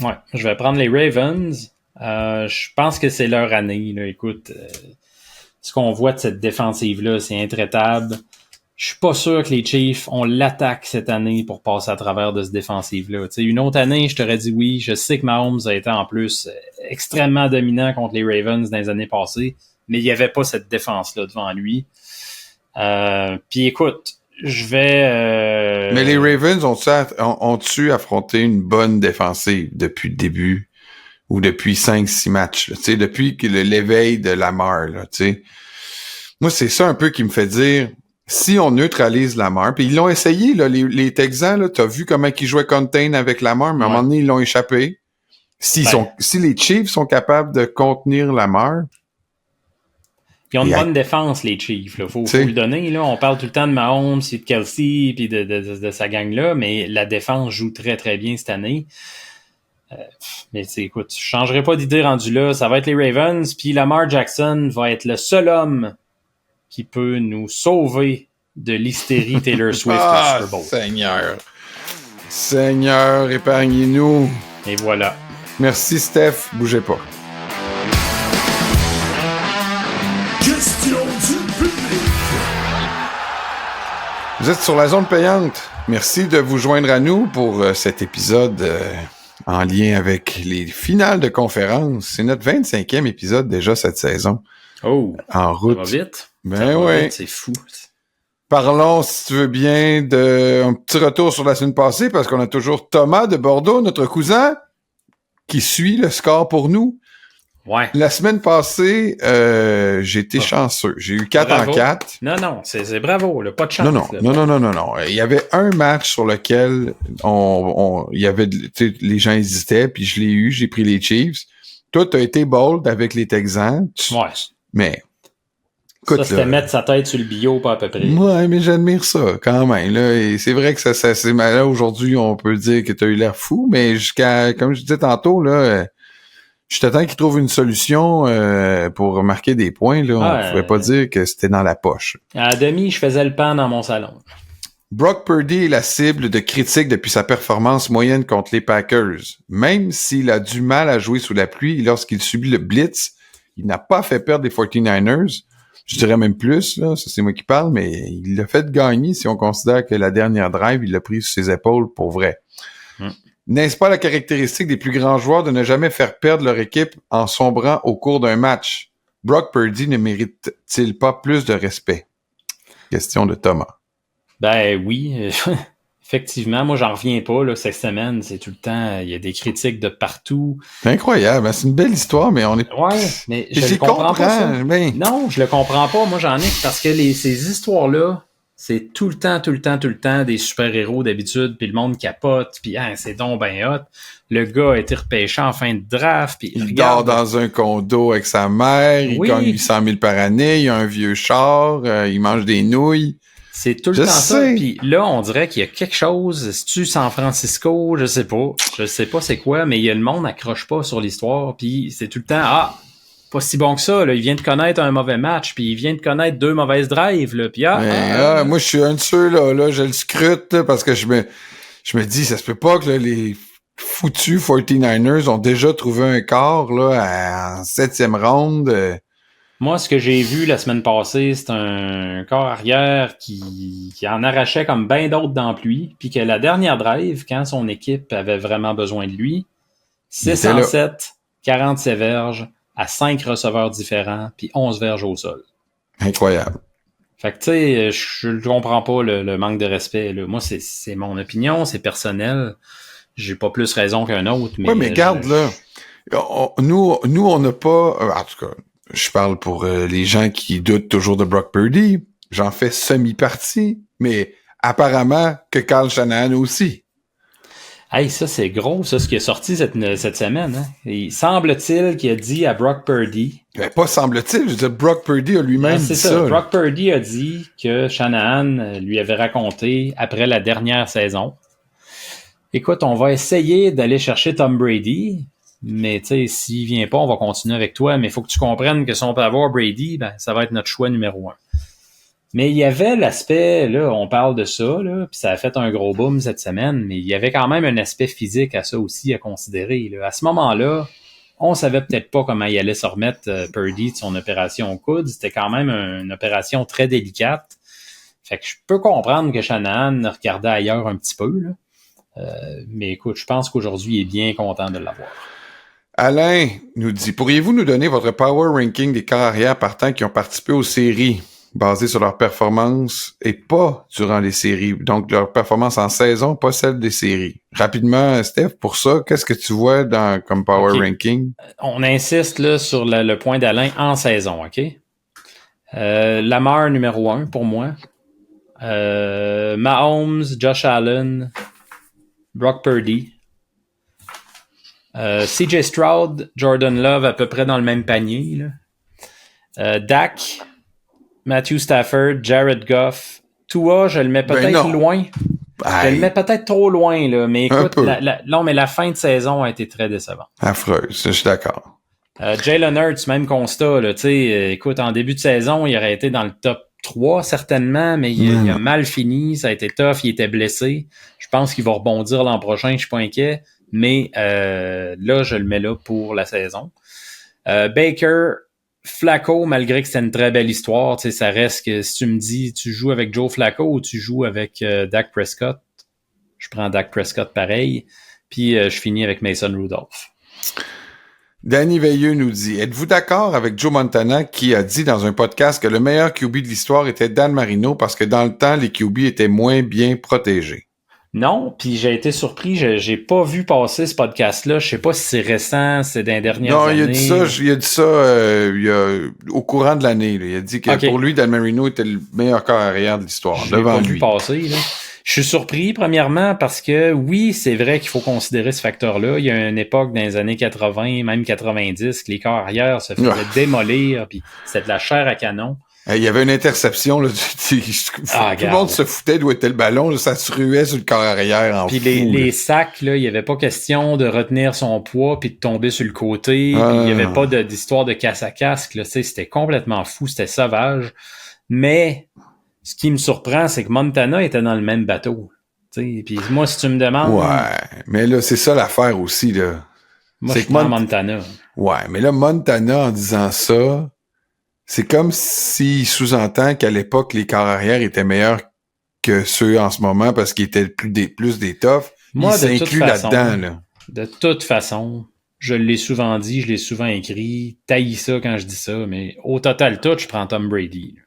Ouais, je vais prendre les Ravens. Je pense que c'est leur année. Là. Écoute, ce qu'on voit de cette défensive-là, c'est intraitable. Je suis pas sûr que les Chiefs, on l'attaque cette année pour passer à travers de cette défensive-là. T'sais, une autre année, je t'aurais dit oui. Je sais que Mahomes a été en plus extrêmement dominant contre les Ravens dans les années passées, mais il n'y avait pas cette défense-là devant lui. Puis écoute, je vais... Mais les Ravens ont-tu affronté une bonne défensive depuis le début ou depuis 5-6 matchs? Là, depuis l'éveil de Lamar. Là, moi, c'est ça un peu qui me fait dire si on neutralise Lamar, puis ils l'ont essayé, là, les Texans, là, t'as vu comment ils jouaient contain avec Lamar, mais à un moment donné, ils l'ont échappé. Si les Chiefs sont capables de contenir Lamar... Ils ont une bonne défense, les Chiefs. Faut le donner. Là. On parle tout le temps de Mahomes et de Kelsey puis de sa gang-là, mais la défense joue très, très bien cette année. Mais écoute, je changerai pas d'idée rendu là. Ça va être les Ravens, puis Lamar Jackson va être le seul homme qui peut nous sauver de l'hystérie Taylor Swift au Super Bowl. Seigneur, épargnez-nous. Et voilà. Merci, Steph. Bougez pas. Vous êtes sur la zone payante. Merci de vous joindre à nous pour cet épisode en lien avec les finales de conférence. C'est notre 25e épisode déjà cette saison. Oh! En route. Ça va vite. Ben oui. C'est fou. Parlons, si tu veux bien, d'un petit retour sur la semaine passée, parce qu'on a toujours Thomas de Bordeaux, notre cousin, qui suit le score pour nous. Ouais. La semaine passée, j'ai été chanceux. J'ai eu 4 en 4. Non, c'est bravo, là, pas de chance. Non. Il y avait un match sur lequel il y avait, les gens hésitaient, puis je l'ai eu, j'ai pris les Chiefs. Toi, t'as été bold avec les Texans. Ouais. Mais, écoute, ça, c'était mettre sa tête sur le bio, pas à peu près. Ouais, mais j'admire ça, quand même, là. Et c'est vrai que ça c'est là, aujourd'hui, on peut dire que t'as eu l'air fou, mais comme je disais tantôt, là, je t'attends qu'ils trouvent une solution pour marquer des points. Là. On ne pouvait pas dire que c'était dans la poche. À la demi, je faisais le pan dans mon salon. Brock Purdy est la cible de critiques depuis sa performance moyenne contre les Packers. Même s'il a du mal à jouer sous la pluie lorsqu'il subit le blitz, il n'a pas fait perdre les 49ers. Je dirais même plus, là, ça c'est moi qui parle, mais il l'a fait gagner si on considère que la dernière drive, il l'a pris sur ses épaules pour vrai. N'est-ce pas la caractéristique des plus grands joueurs de ne jamais faire perdre leur équipe en sombrant au cours d'un match? Brock Purdy ne mérite-t-il pas plus de respect? Question de Thomas. Ben oui, effectivement. Moi, j'en reviens pas. Là, cette semaine, c'est tout le temps... Il y a des critiques de partout. C'est incroyable. Hein? C'est une belle histoire, mais on est... Ouais, mais je le comprends pas, ça. Mais... Non, je le comprends pas. Moi, j'en ai parce que ces histoires-là, c'est tout le temps des super-héros d'habitude, puis le monde capote, puis c'est donc ben hot. Le gars a été repêché en fin de draft, puis il dort dans un condo avec sa mère, il gagne 800 000 par année, il a un vieux char, il mange des nouilles. C'est tout le temps ça, puis là, on dirait qu'il y a quelque chose, c'est-tu San Francisco, je sais pas c'est quoi, mais il y a le monde accroche pas sur l'histoire, puis c'est tout le temps, pas si bon que ça, là. Il vient de connaître un mauvais match, puis il vient de connaître 2 mauvaises drives, là, puis moi, je suis un de ceux, là, je le scrute, là, parce que je me dis, ça se peut pas que là, les foutus 49ers ont déjà trouvé un quart, là, en 7e ronde. Moi, ce que j'ai vu la semaine passée, c'est un corps arrière qui en arrachait comme bien d'autres dans la pluie, puis que la dernière drive, quand son équipe avait vraiment besoin de lui, 607, 47 verges, à 5 receveurs différents, puis 11 verges au sol. Incroyable. Fait que, tu sais, je ne comprends pas le manque de respect. Là. Moi, c'est mon opinion, c'est personnel. J'ai pas plus raison qu'un autre. Mais mais regarde, là, nous, on n'a pas... en tout cas, je parle pour les gens qui doutent toujours de Brock Purdy. J'en fais semi-partie, mais apparemment que Kyle Shanahan aussi. Hey, ça, c'est gros, ça, ce qui est sorti cette semaine. Hein? Il semble-t-il qu'il a dit à Brock Purdy... Ben, pas semble-t-il, je veux dire, Brock Purdy a lui-même dit ça. Brock Purdy a dit que Shanahan lui avait raconté après la dernière saison. Écoute, on va essayer d'aller chercher Tom Brady, mais tu sais, s'il vient pas, on va continuer avec toi, mais il faut que tu comprennes que si on peut avoir Brady, ben, ça va être notre choix numéro 1. Mais il y avait l'aspect, là, on parle de ça, là, puis ça a fait un gros boom cette semaine, mais il y avait quand même un aspect physique à ça aussi à considérer. Là. À ce moment-là, on savait peut-être pas comment il allait se remettre Purdy de son opération au coude. C'était quand même une opération très délicate. Fait que je peux comprendre que Shanahan regardait ailleurs un petit peu, là. Mais écoute, je pense qu'aujourd'hui, il est bien content de l'avoir. Alain nous dit, pourriez-vous nous donner votre power ranking des corps arrière partants qui ont participé aux séries, basées sur leur performance et pas durant les séries, donc leur performance en saison, pas celle des séries. Rapidement, Steph, pour ça, qu'est-ce que tu vois comme power ranking? On insiste là sur le point d'Alain en saison, OK? Lamar numéro 1 pour moi. Mahomes, Josh Allen, Brock Purdy. CJ Stroud, Jordan Love à peu près dans le même panier. Là. Dak, Matthew Stafford, Jared Goff. Tua, je le mets peut-être loin. Je le mets peut-être trop loin, là. Mais écoute, mais la fin de saison a été très décevante. Affreuse, je suis d'accord. Jalen Hurts, même constat. Là, écoute, en début de saison, il aurait été dans le top 3 certainement, mais il a mal fini. Ça a été tough, il était blessé. Je pense qu'il va rebondir l'an prochain, je suis pas inquiet. Mais là, je le mets là pour la saison. Baker, Flacco, malgré que c'est une très belle histoire, ça reste que si tu me dis tu joues avec Joe Flacco ou tu joues avec Dak Prescott, je prends Dak Prescott pareil. Puis je finis avec Mason Rudolph. Danny Veilleux nous dit, êtes-vous d'accord avec Joe Montana qui a dit dans un podcast que le meilleur QB de l'histoire était Dan Marino parce que dans le temps, les QB étaient moins bien protégés? Non, puis j'ai été surpris, j'ai pas vu passer ce podcast-là. Je sais pas si c'est récent, c'est dans les dernières années. Non, il a dit ça au courant de l'année. Là. Il a dit que pour lui, Dan Marino était le meilleur corps arrière de l'histoire, devant lui. Je l'ai pas vu passer, là. Je suis surpris, premièrement, parce que oui, c'est vrai qu'il faut considérer ce facteur-là. Il y a une époque dans les années 80, même 90, que les corps arrière se faisaient démolir, puis c'était de la chair à canon. Il y avait une interception, là, tout le monde se foutait d'où était le ballon, là, ça se ruait sur le corps arrière en puis fou. Les sacs, là, il n'y avait pas question de retenir son poids puis de tomber sur le côté. Il n'y avait pas d'histoire de casse à casque, là, c'était complètement fou, c'était sauvage. Mais ce qui me surprend, c'est que Montana était dans le même bateau. Puis moi, si tu me demandes... Ouais, mais là, c'est ça l'affaire aussi, là. Moi, c'est que Montana. Ouais, mais là, Montana, en disant ça... C'est comme s'il sous-entend qu'à l'époque, les corps arrière étaient meilleurs que ceux en ce moment parce qu'ils étaient plus des toughs. Moi, il s'inclut là-dedans, là. De toute façon, je l'ai souvent dit, je l'ai souvent écrit, taillis ça quand je dis ça, mais au total tout, je prends Tom Brady. Là.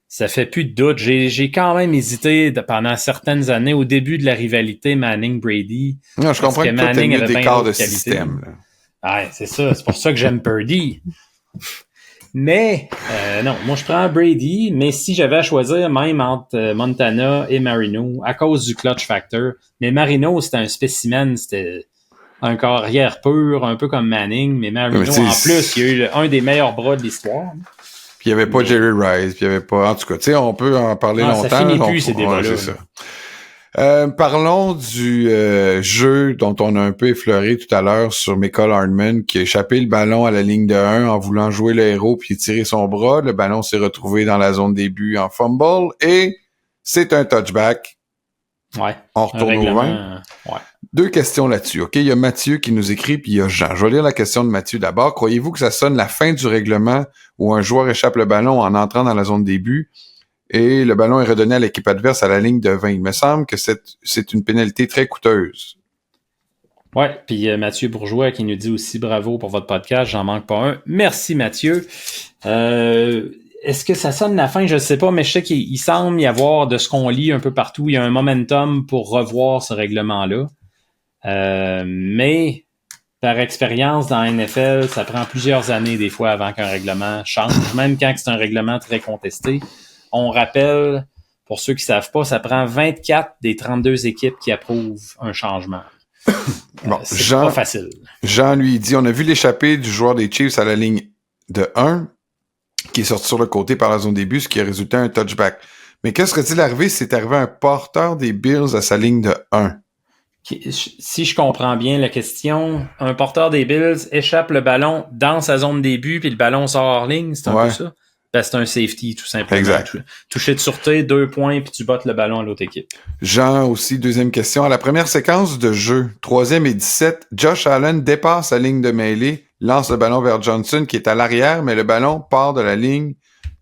Ça fait plus de doute. J'ai quand même hésité pendant certaines années au début de la rivalité Manning-Brady. Non, je comprends que toi, t'as mieux des corps de système. Là. Ouais, c'est ça. C'est pour ça que j'aime Purdy. Mais, non, moi je prends Brady, mais si j'avais à choisir même entre Montana et Marino, à cause du clutch factor, mais Marino c'était un spécimen, c'était un corps arrière pur, un peu comme Manning, mais Marino en plus, il a eu un des meilleurs bras de l'histoire. Puis il n'y avait pas Jerry Rice, puis il n'y avait pas... En tout cas, tu sais, on peut en parler longtemps. Ça finit plus ces débats-là. C'est ça. Parlons du jeu dont on a un peu effleuré tout à l'heure sur Mecole Hardman qui a échappé le ballon à la ligne de 1 en voulant jouer le héros puis tirer son bras. Le ballon s'est retrouvé dans la zone des buts en fumble et c'est un touchback. Ouais. On retourne au 20. Ouais. 2 questions là-dessus. OK, il y a Mathieu qui nous écrit puis il y a Jean. Je vais lire la question de Mathieu d'abord. Croyez-vous que ça sonne la fin du règlement où un joueur échappe le ballon en entrant dans la zone des buts? Et le ballon est redonné à l'équipe adverse à la ligne de 20. Il me semble que c'est une pénalité très coûteuse. Ouais, puis Mathieu Bourgeois qui nous dit aussi bravo pour votre podcast, j'en manque pas un. Merci Mathieu. Est-ce que ça sonne la fin? Je sais pas, mais je sais qu'il semble y avoir, de ce qu'on lit un peu partout, il y a un momentum pour revoir ce règlement-là. Mais par expérience dans la NFL, ça prend plusieurs années des fois avant qu'un règlement change, même quand c'est un règlement très contesté. On rappelle, pour ceux qui savent pas, ça prend 24 des 32 équipes qui approuvent un changement. Bon, c'est pas facile. Jean lui dit, on a vu l'échappée du joueur des Chiefs à la ligne de 1, qui est sorti sur le côté par la zone des buts, ce qui a résulté un touchback. Mais que serait-il arrivé si c'est arrivé un porteur des Bills à sa ligne de 1? Si je comprends bien la question, un porteur des Bills échappe le ballon dans sa zone des buts, puis le ballon sort hors ligne, c'est un peu ça? Ben, c'est un safety, tout simplement. Exact. Toucher de sûreté, 2 points, puis tu bottes le ballon à l'autre équipe. Jean, aussi, deuxième question. À la première séquence de jeu, 3e et 17, Josh Allen dépasse la ligne de mêlée, lance le ballon vers Johnson, qui est à l'arrière, mais le ballon part de la ligne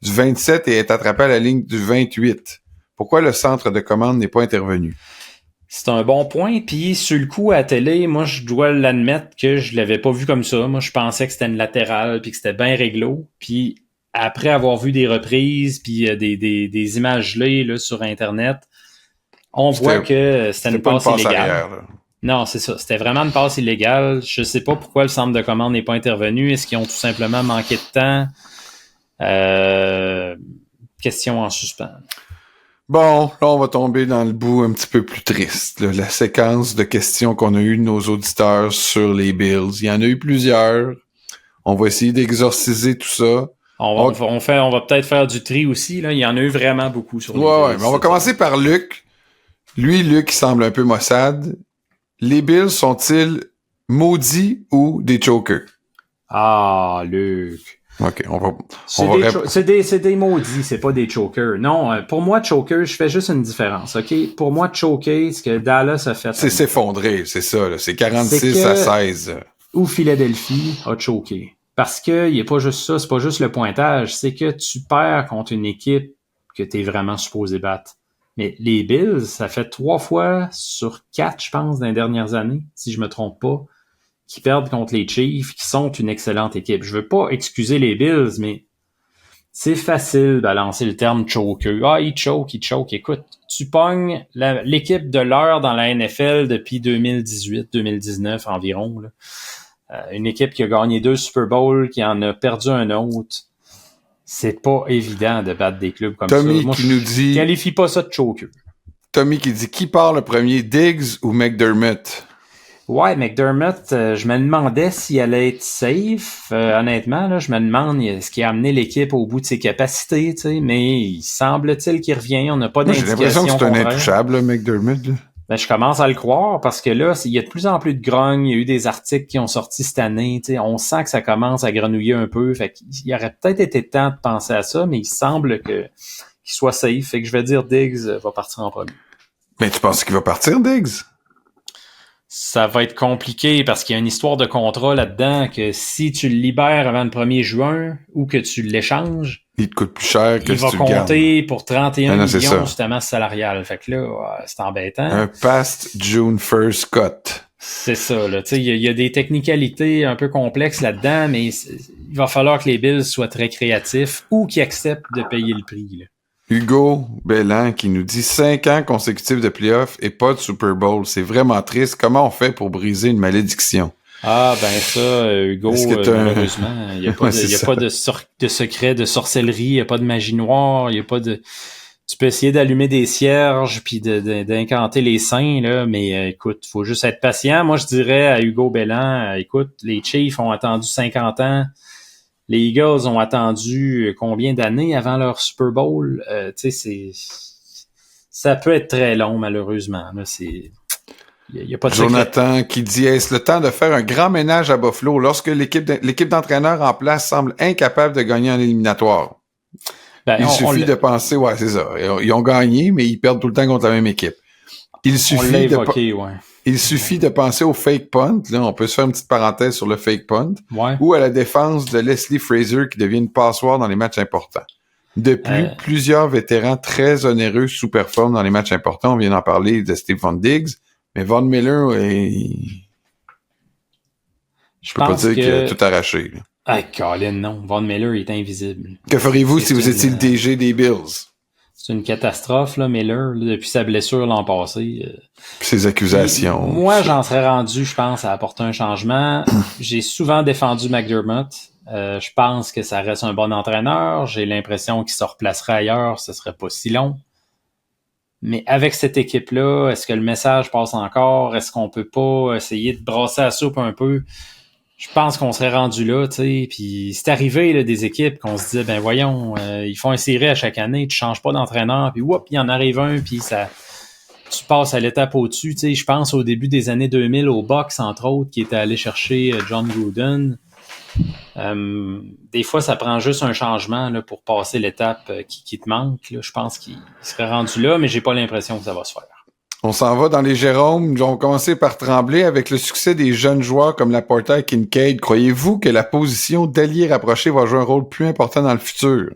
du 27 et est attrapé à la ligne du 28. Pourquoi le centre de commande n'est pas intervenu? C'est un bon point, puis sur le coup, à la télé, moi, je dois l'admettre que je l'avais pas vu comme ça. Moi, je pensais que c'était une latérale, puis que c'était bien réglo, puis après avoir vu des reprises puis des images là sur Internet, on voit que c'était une passe illégale. Arrière, non, c'est ça. C'était vraiment une passe illégale. Je sais pas pourquoi le centre de commande n'est pas intervenu. Est-ce qu'ils ont tout simplement manqué de temps? Question en suspens. Bon, là, on va tomber dans le bout un petit peu plus triste. Là. La séquence de questions qu'on a eues de nos auditeurs sur les Bills. Il y en a eu plusieurs. On va essayer d'exorciser tout ça. On va peut-être faire du tri aussi. Là. Il y en a eu vraiment beaucoup sur les Bills. Ouais, mais on va commencer par Luc. Lui, Luc, il semble un peu maussade. Les Bills sont-ils maudits ou des chokers? Ah, Luc. OK, C'est des maudits, c'est pas des chokers. Non, pour moi, choker, je fais juste une différence, OK? Pour moi, choker, ce que Dallas a fait... C'est s'effondrer, c'est ça. Là. C'est 46-16. Ou Philadelphie a choqué. Parce que il n'y a pas juste ça, c'est pas juste le pointage, c'est que tu perds contre une équipe que tu es vraiment supposé battre. Mais les Bills, ça fait 3 fois sur 4, je pense, dans les dernières années, si je me trompe pas, qui perdent contre les Chiefs, qui sont une excellente équipe. Je veux pas excuser les Bills, mais c'est facile de balancer le terme choker. Ah, il choke. Écoute, tu pognes l'équipe de l'heure dans la NFL depuis 2018-2019 environ. Là. Une équipe qui a gagné 2 Super Bowls, qui en a perdu un autre. C'est pas évident de battre des clubs comme Tommy ça. Moi, qui nous dit... qualifie pas ça de choker. Tommy qui dit, qui part le premier, Diggs ou McDermott? Ouais, McDermott, je me demandais s'il allait être safe. Honnêtement, là, je me demande ce qui a amené l'équipe au bout de ses capacités, tu sais, mais il semble-t-il qu'il revient. On n'a pas d'indication. J'ai l'impression que c'est un intouchable, là, McDermott. Là. Ben, je commence à le croire parce que là, il y a de plus en plus de grogne. Il y a eu des articles qui ont sorti cette année. Tu sais, on sent que ça commence à grenouiller un peu. Fait qu'il aurait peut-être été temps de penser à ça, mais il semble qu'il soit safe. Fait que je vais dire Diggs va partir en premier. Mais tu penses qu'il va partir, Diggs? Ça va être compliqué parce qu'il y a une histoire de contrat là-dedans que si tu le libères avant le 1er juin ou que tu l'échanges, il te coûte plus cher que si tu le gardes. Il va compter pour 31 millions ça. justement salarial. Fait que là, c'est embêtant. Un past June 1st cut. C'est ça. Là. Il y a des technicalités un peu complexes là-dedans, mais il va falloir que les Bills soient très créatifs ou qu'ils acceptent de payer le prix. Là. Hugo Bellan qui nous dit 5 ans consécutifs de playoffs et pas de Super Bowl. C'est vraiment triste. Comment on fait pour briser une malédiction? Ah, ben ça, Hugo, malheureusement, il n'y a pas, de secret de sorcellerie, il n'y a pas de magie noire, il n'y a pas de... Tu peux essayer d'allumer des cierges puis d'incanter les saints, là, mais écoute, faut juste être patient. Moi, je dirais à Hugo Bellan, écoute, les Chiefs ont attendu 50 ans. Les Eagles ont attendu combien d'années avant leur Super Bowl? Tu sais, ça peut être très long, malheureusement. Là, il y a pas de Jonathan secret. Qui dit, est-ce le temps de faire un grand ménage à Buffalo lorsque l'équipe d'entraîneurs en place semble incapable de gagner en éliminatoire? Ben, il suffit de penser, ouais, c'est ça. Ils ont gagné, mais ils perdent tout le temps contre la même équipe. Il suffit de penser au fake punt. Là, on peut se faire une petite parenthèse sur le fake punt. Ouais. Ou à la défense de Leslie Frazier qui devient une passoire dans les matchs importants. De plus, plusieurs vétérans très onéreux sous-performent dans les matchs importants. On vient d'en parler de Stephon Diggs. Mais Von Miller, je peux pas dire qu'il a tout arraché. Là. Ah, Colin, non. Von Miller est invisible. Que feriez-vous si vous étiez le DG des Bills? C'est une catastrophe, là, Miller, là, depuis sa blessure l'an passé. Ses accusations. Moi, j'en serais rendu, je pense, à apporter un changement. J'ai souvent défendu McDermott. Je pense que ça reste un bon entraîneur. J'ai l'impression qu'il se replacerait ailleurs. Ce serait pas si long. Mais avec cette équipe-là, est-ce que le message passe encore? Est-ce qu'on peut pas essayer de brasser la soupe un peu? Je pense qu'on serait rendu là, tu sais. Puis c'est arrivé là, des équipes qu'on se disait, ben voyons, ils font un série à chaque année, tu changes pas d'entraîneur, puis whoop, il en arrive un, puis ça, tu passes à l'étape au-dessus. Tu sais, je pense au début des années 2000 au Bucks, entre autres, qui était allé chercher John Gruden. Des fois, ça prend juste un changement là, pour passer l'étape qui te manque. Là. Je pense qu'il serait rendu là, mais j'ai pas l'impression que ça va se faire. On s'en va dans les Jérômes. On va commencer par Tremblay. Avec le succès des jeunes joueurs comme Laporta et Kincaid, croyez-vous que la position d'allié rapproché va jouer un rôle plus important dans le futur?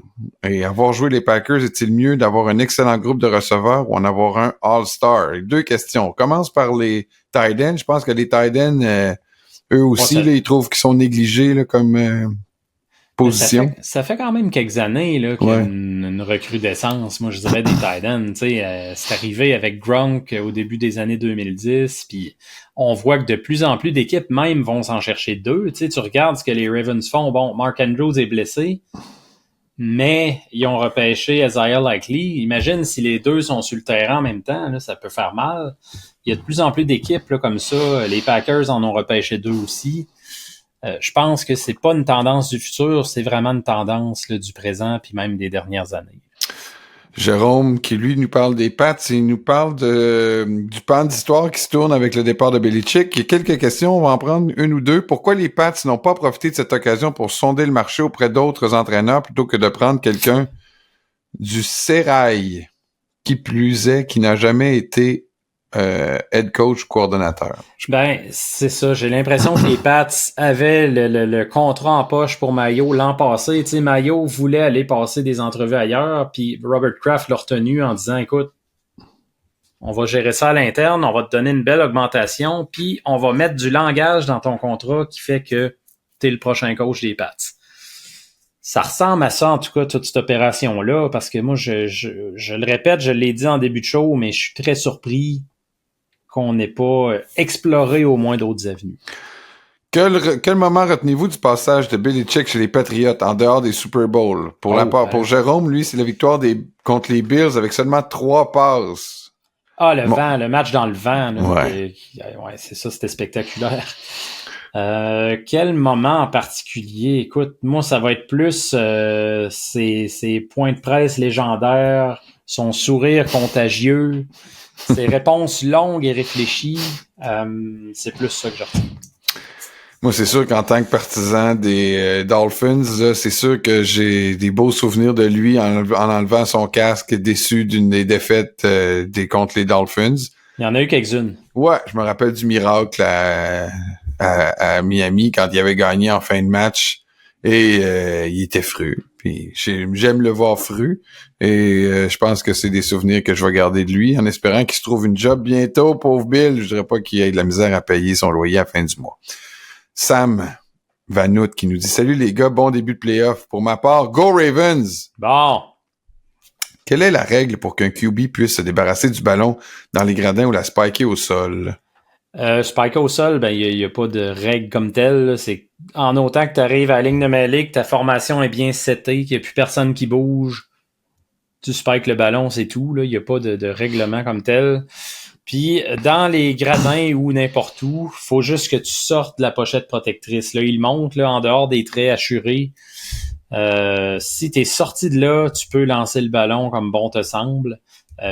Et avoir joué les Packers, est-il mieux d'avoir un excellent groupe de receveurs ou en avoir un All-Star? 2 questions. On commence par les tight ends. Je pense que les tight ends... eux aussi, là, ils trouvent qu'ils sont négligés là, comme position. Ça fait quand même quelques années là, qu'il y a une recrudescence. Moi, je dirais des tight ends. C'est arrivé avec Gronk au début des années 2010. Puis on voit que de plus en plus d'équipes même vont s'en chercher 2. Tu regardes ce que les Ravens font. Bon, Mark Andrews est blessé. mais ils ont repêché Isaiah Likely. Imagine si les deux sont sur le terrain en même temps, là, ça peut faire mal. Il y a de plus en plus d'équipes là, comme ça. Les Packers en ont repêché 2 aussi. Je pense que c'est pas une tendance du futur, c'est vraiment une tendance là, du présent puis même des dernières années. Jérôme, qui lui nous parle des Pats, il nous parle du pan d'histoire qui se tourne avec le départ de Belichick. Il y a quelques questions, on va en prendre une ou deux. Pourquoi les Pats n'ont pas profité de cette occasion pour sonder le marché auprès d'autres entraîneurs plutôt que de prendre quelqu'un du sérail, qui plus est, qui n'a jamais été head coach ou coordonnateur? Ben, c'est ça. J'ai l'impression que les Pats avaient le contrat en poche pour Mayo l'an passé. Tu sais, Mayo voulait aller passer des entrevues ailleurs, puis Robert Kraft l'a retenu en disant, écoute, on va gérer ça à l'interne, on va te donner une belle augmentation, puis on va mettre du langage dans ton contrat qui fait que tu es le prochain coach des Pats. Ça ressemble à ça, en tout cas, toute cette opération-là, parce que moi, je le répète, je l'ai dit en début de show, mais je suis très surpris qu'on n'ait pas exploré au moins d'autres avenues. Quel moment retenez-vous du passage de Belichick chez les Patriots en dehors des Super Bowls? Pour Jérôme, lui, c'est la victoire contre les Bills avec seulement 3 passes. Ah, vent, le match dans le vent. Là, ouais, c'est ça, c'était spectaculaire. Quel moment en particulier? Écoute, moi, ça va être plus ses points de presse légendaires, son sourire contagieux, ses réponses longues et réfléchies. C'est plus ça que je retiens. Moi, c'est sûr qu'en tant que partisan des Dolphins, là, c'est sûr que j'ai des beaux souvenirs de lui en enlevant son casque, déçu d'une des défaites contre les Dolphins. Il y en a eu quelques-unes. Ouais, je me rappelle du miracle à Miami quand il avait gagné en fin de match et il était fru. Puis j'aime le voir fru et je pense que c'est des souvenirs que je vais garder de lui en espérant qu'il se trouve une job bientôt, pauvre Bill. Je dirais pas qu'il ait de la misère à payer son loyer à la fin du mois. Sam Vanout qui nous dit « Salut les gars, bon début de playoff. Pour ma part, go Ravens! » Bon. Quelle est la règle pour qu'un QB puisse se débarrasser du ballon dans les gradins ou la spiker au sol? Spiker au sol, ben il y a pas de règle comme telle. Là. C'est en autant que tu arrives à la ligne de mêlée, que ta formation est bien setée, qu'il n'y a plus personne qui bouge, tu spikes le ballon, c'est tout. Il n'y a pas de règlement comme tel. Puis, dans les gradins ou n'importe où, faut juste que tu sortes de la pochette protectrice. Là, il monte là, en dehors des traits assurés. Si tu es sorti de là, tu peux lancer le ballon comme bon te semble.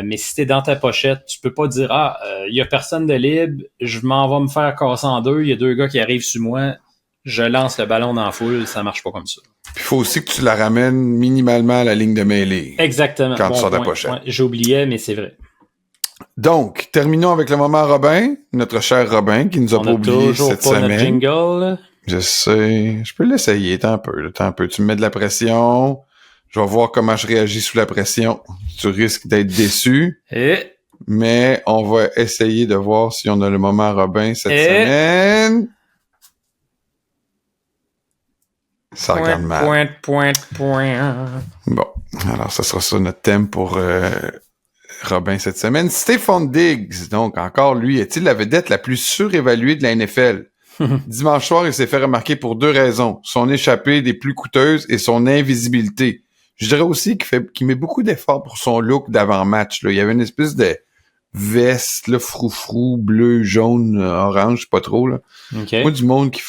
Mais si tu es dans ta pochette, tu peux pas dire « Ah, il y a personne de libre, je m'en vais me faire casser en deux, il y a 2 gars qui arrivent sur moi, je lance le ballon dans la foule. » Ça marche pas comme ça. Puis il faut aussi que tu la ramènes minimalement à la ligne de mêlée. Exactement. Quand tu sors de la pochette. Ouais, j'oubliais, mais c'est vrai. Donc, terminons avec le moment Robin, notre cher Robin, qui nous a pas oublié cette semaine. Notre jingle. Je sais. Je peux l'essayer, tant un peu. Tu me mets de la pression. Je vais voir comment je réagis sous la pression. Tu risques d'être déçu. Mais on va essayer de voir si on a le moment Robin cette semaine. Ça regarde mal. Point. Bon, alors ça sera ça notre thème pour Robin cette semaine. Stephon Diggs, donc encore lui, est-il la vedette la plus surévaluée de la NFL? Dimanche soir, il s'est fait remarquer pour 2 raisons. Son échappée des plus coûteuses et son invisibilité. Je dirais aussi qu'il met beaucoup d'efforts pour son look d'avant-match. Là. Il y avait une espèce de veste, là, froufrou, bleu, jaune, orange, pas trop. Là. Okay. Moi, du monde qui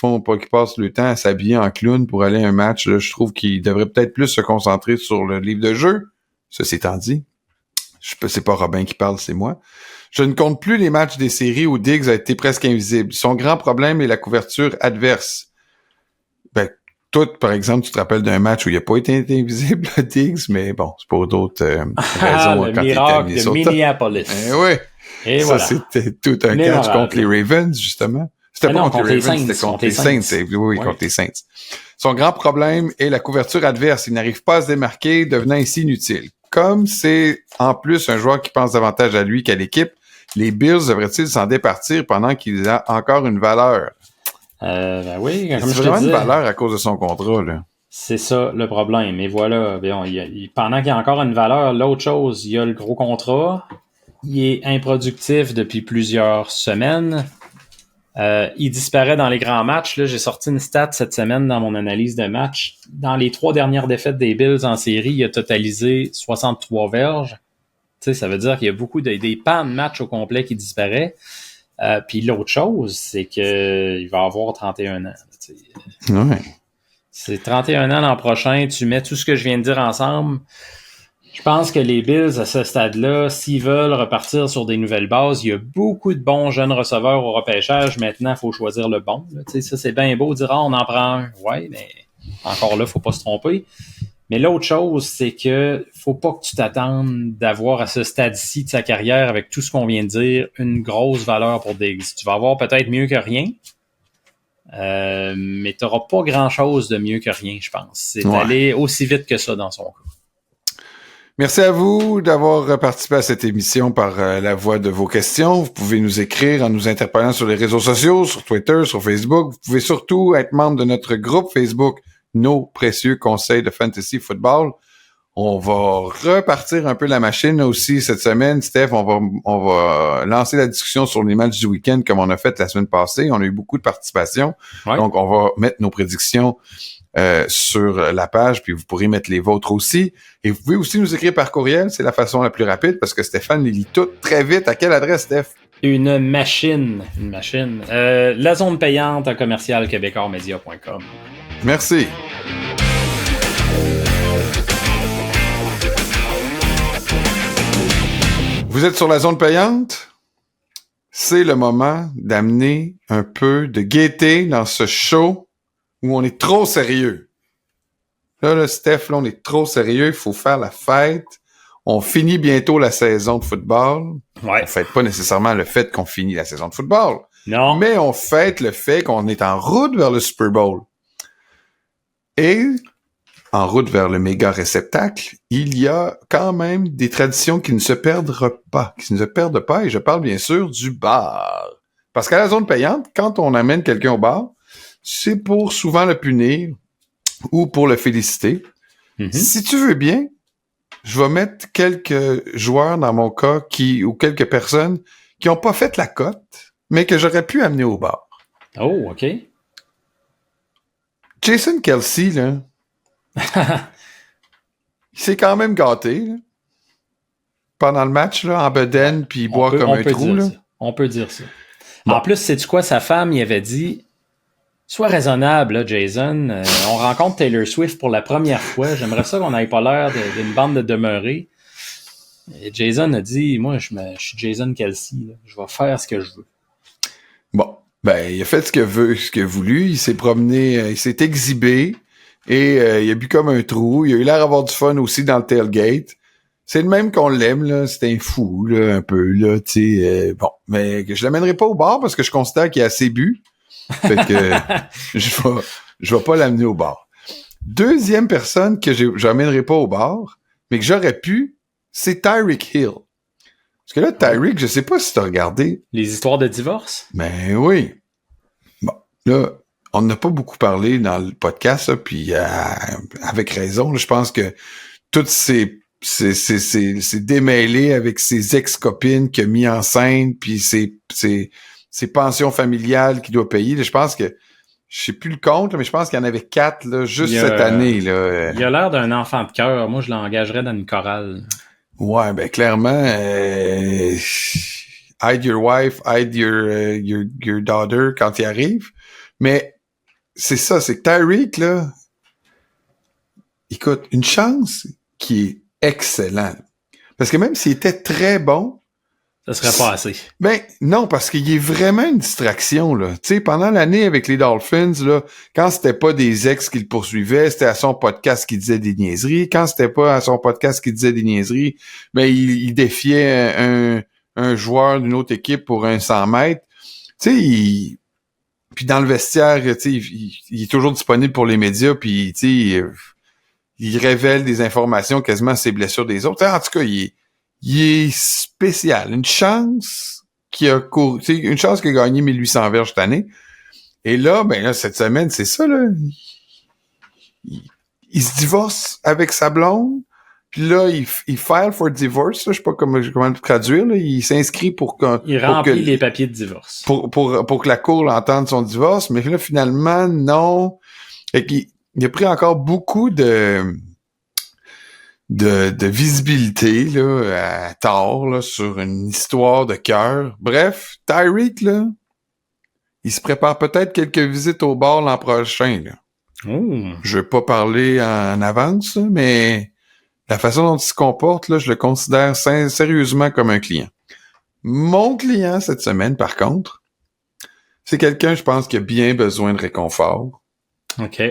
passe le temps à s'habiller en clown pour aller à un match, là, je trouve qu'il devrait peut-être plus se concentrer sur le livre de jeu. Ceci étant dit, c'est pas Robin qui parle, c'est moi. Je ne compte plus les matchs des séries où Diggs a été presque invisible. Son grand problème est la couverture adverse. Ben, toi, par exemple, tu te rappelles d'un match où il n'a pas été invisible, Diggs, mais bon, c'est pour d'autres raisons. Le miracle de Minneapolis. Oui. Et ça, voilà. C'était tout un catch contre les Ravens, justement. C'était pas contre les Ravens, c'était contre les Saints. Oui, contre les Saints. Son grand problème est la couverture adverse. Il n'arrive pas à se démarquer, devenant ainsi inutile. Comme c'est en plus un joueur qui pense davantage à lui qu'à l'équipe, les Bills devraient-ils s'en départir pendant qu'il a encore une valeur? Ben oui, comme je te disais. C'est vraiment une valeur à cause de son contrat, là. C'est ça le problème. Et voilà, pendant qu'il y a encore une valeur, l'autre chose, il y a le gros contrat. Il est improductif depuis plusieurs semaines. Il disparaît dans les grands matchs. Là, j'ai sorti une stat cette semaine dans mon analyse de match. Dans les 3 dernières défaites des Bills en série, il a totalisé 63 verges. Tu sais, ça veut dire qu'il y a beaucoup des pans de match au complet qui disparaît. Puis l'autre chose, c'est qu'il va avoir 31 ans. Ouais. C'est 31 ans l'an prochain. Tu mets tout ce que je viens de dire ensemble. Je pense que les Bills, à ce stade-là, s'ils veulent repartir sur des nouvelles bases, il y a beaucoup de bons jeunes receveurs au repêchage. Maintenant, il faut choisir le bon. Ça, c'est bien beau de dire « on en prend un ». Oui, mais encore là, il ne faut pas se tromper. Mais l'autre chose, c'est que faut pas que tu t'attendes d'avoir à ce stade-ci de sa carrière, avec tout ce qu'on vient de dire, une grosse valeur pour Diggs. Tu vas avoir peut-être mieux que rien, mais tu n'auras pas grand-chose de mieux que rien, je pense. C'est aller aussi vite que ça dans son cas. Merci à vous d'avoir participé à cette émission par la voie de vos questions. Vous pouvez nous écrire en nous interpellant sur les réseaux sociaux, sur Twitter, sur Facebook. Vous pouvez surtout être membre de notre groupe Facebook, Nos précieux conseils de fantasy football. On va repartir un peu la machine aussi cette semaine. Steph, on va lancer la discussion sur les matchs du week-end comme on a fait la semaine passée. On a eu beaucoup de participation. Ouais. Donc, on va mettre nos prédictions sur la page, puis vous pourrez mettre les vôtres aussi. Et vous pouvez aussi nous écrire par courriel, c'est la façon la plus rapide parce que Stéphane les lit toutes très vite. À quelle adresse, Steph? Une machine. La zone payante à commercial-québécoismedia.com. Merci. Vous êtes sur la zone payante? C'est le moment d'amener un peu de gaieté dans ce show où on est trop sérieux. Là, Steph, là, on est trop sérieux. Il faut faire la fête. On finit bientôt la saison de football. Ouais. On fête pas nécessairement le fait qu'on finit la saison de football. Non. Mais on fête le fait qu'on est en route vers le Super Bowl. Et en route vers le méga réceptacle, il y a quand même des traditions qui ne se perdent pas. Et je parle bien sûr du bar. Parce qu'à la zone payante, quand on amène quelqu'un au bar, c'est pour souvent le punir ou pour le féliciter. Mm-hmm. Si tu veux bien, je vais mettre quelques joueurs dans mon cas ou quelques personnes qui n'ont pas fait la cote, mais que j'aurais pu amener au bar. Oh, OK. Jason Kelce, là, il s'est quand même gâté, là, pendant le match, là, en bedaine, puis boire comme un trou. Là. On peut dire ça. Bon. En plus, sais-tu quoi? Sa femme, il avait dit... Sois raisonnable, là, Jason. On rencontre Taylor Swift pour la première fois. J'aimerais ça qu'on n'ait pas l'air d'une bande de demeurés. Et Jason a dit, moi, je suis Jason Kelce. Là. Je vais faire ce que je veux. Bon, il a fait ce qu'il a voulu. Il s'est promené, il s'est exhibé et il a bu comme un trou. Il a eu l'air d'avoir du fun aussi dans le tailgate. C'est le même qu'on l'aime, là. C'est un fou, là, un peu, là, tu sais. Bon, mais je l'amènerai pas au bar parce que je considère qu'il a assez bu. Fait que je vais pas l'amener au bar. Deuxième personne que j'amènerai pas au bar, mais que j'aurais pu, c'est Tyreek Hill. Parce que là, Tyreek, je sais pas si t'as regardé. Les histoires de divorce? Ben oui. Bon, là, on n'a pas beaucoup parlé dans le podcast, là, puis avec raison. Là, je pense que toutes ces démêlés avec ses ex-copines qu'il a mis enceinte, puis ses pensions familiales qu'il doit payer. Là, je pense que, je sais plus le compte, là, mais je pense qu'il y en avait 4 là, juste cette année. Là. Il a l'air d'un enfant de cœur. Moi, je l'engagerais dans une chorale. Ouais, ben clairement, hide your wife, hide your daughter quand il arrive. Mais c'est ça, c'est que Tyreek, là, écoute, une chance qui est excellente. Parce que même s'il était très bon, ça serait pas assez. Ben, non, parce qu'il est vraiment une distraction, là. Tu sais, pendant l'année avec les Dolphins, là, quand c'était pas des ex qui le poursuivaient, c'était à son podcast qui disait des niaiseries. Quand c'était pas à son podcast qui disait des niaiseries, ben, il défiait un joueur d'une autre équipe pour un 100 mètres. Tu sais, puis dans le vestiaire, tu sais, il est toujours disponible pour les médias, puis, tu sais, il révèle des informations quasiment sur ses blessures des autres. En tout cas, il est spécial. Une chance qu'il a gagné 1800 verges cette année. Et là, ben là, cette semaine, c'est ça, là. Il se divorce avec sa blonde. Puis là, il file for divorce, là, je sais pas comment le traduire, là. Il s'inscrit pour il remplit les papiers de divorce. Pour que la cour l'entende son divorce, mais là, finalement, non. Fait qu'il il a pris encore beaucoup de visibilité, là, à tort, là, sur une histoire de cœur. Bref, Tyreek, là, il se prépare peut-être quelques visites au bar l'an prochain, là. Je vais pas parler en avance, là, mais la façon dont il se comporte, là, je le considère sérieusement comme un client. Mon client cette semaine, par contre, c'est quelqu'un, je pense, qui a bien besoin de réconfort. OK.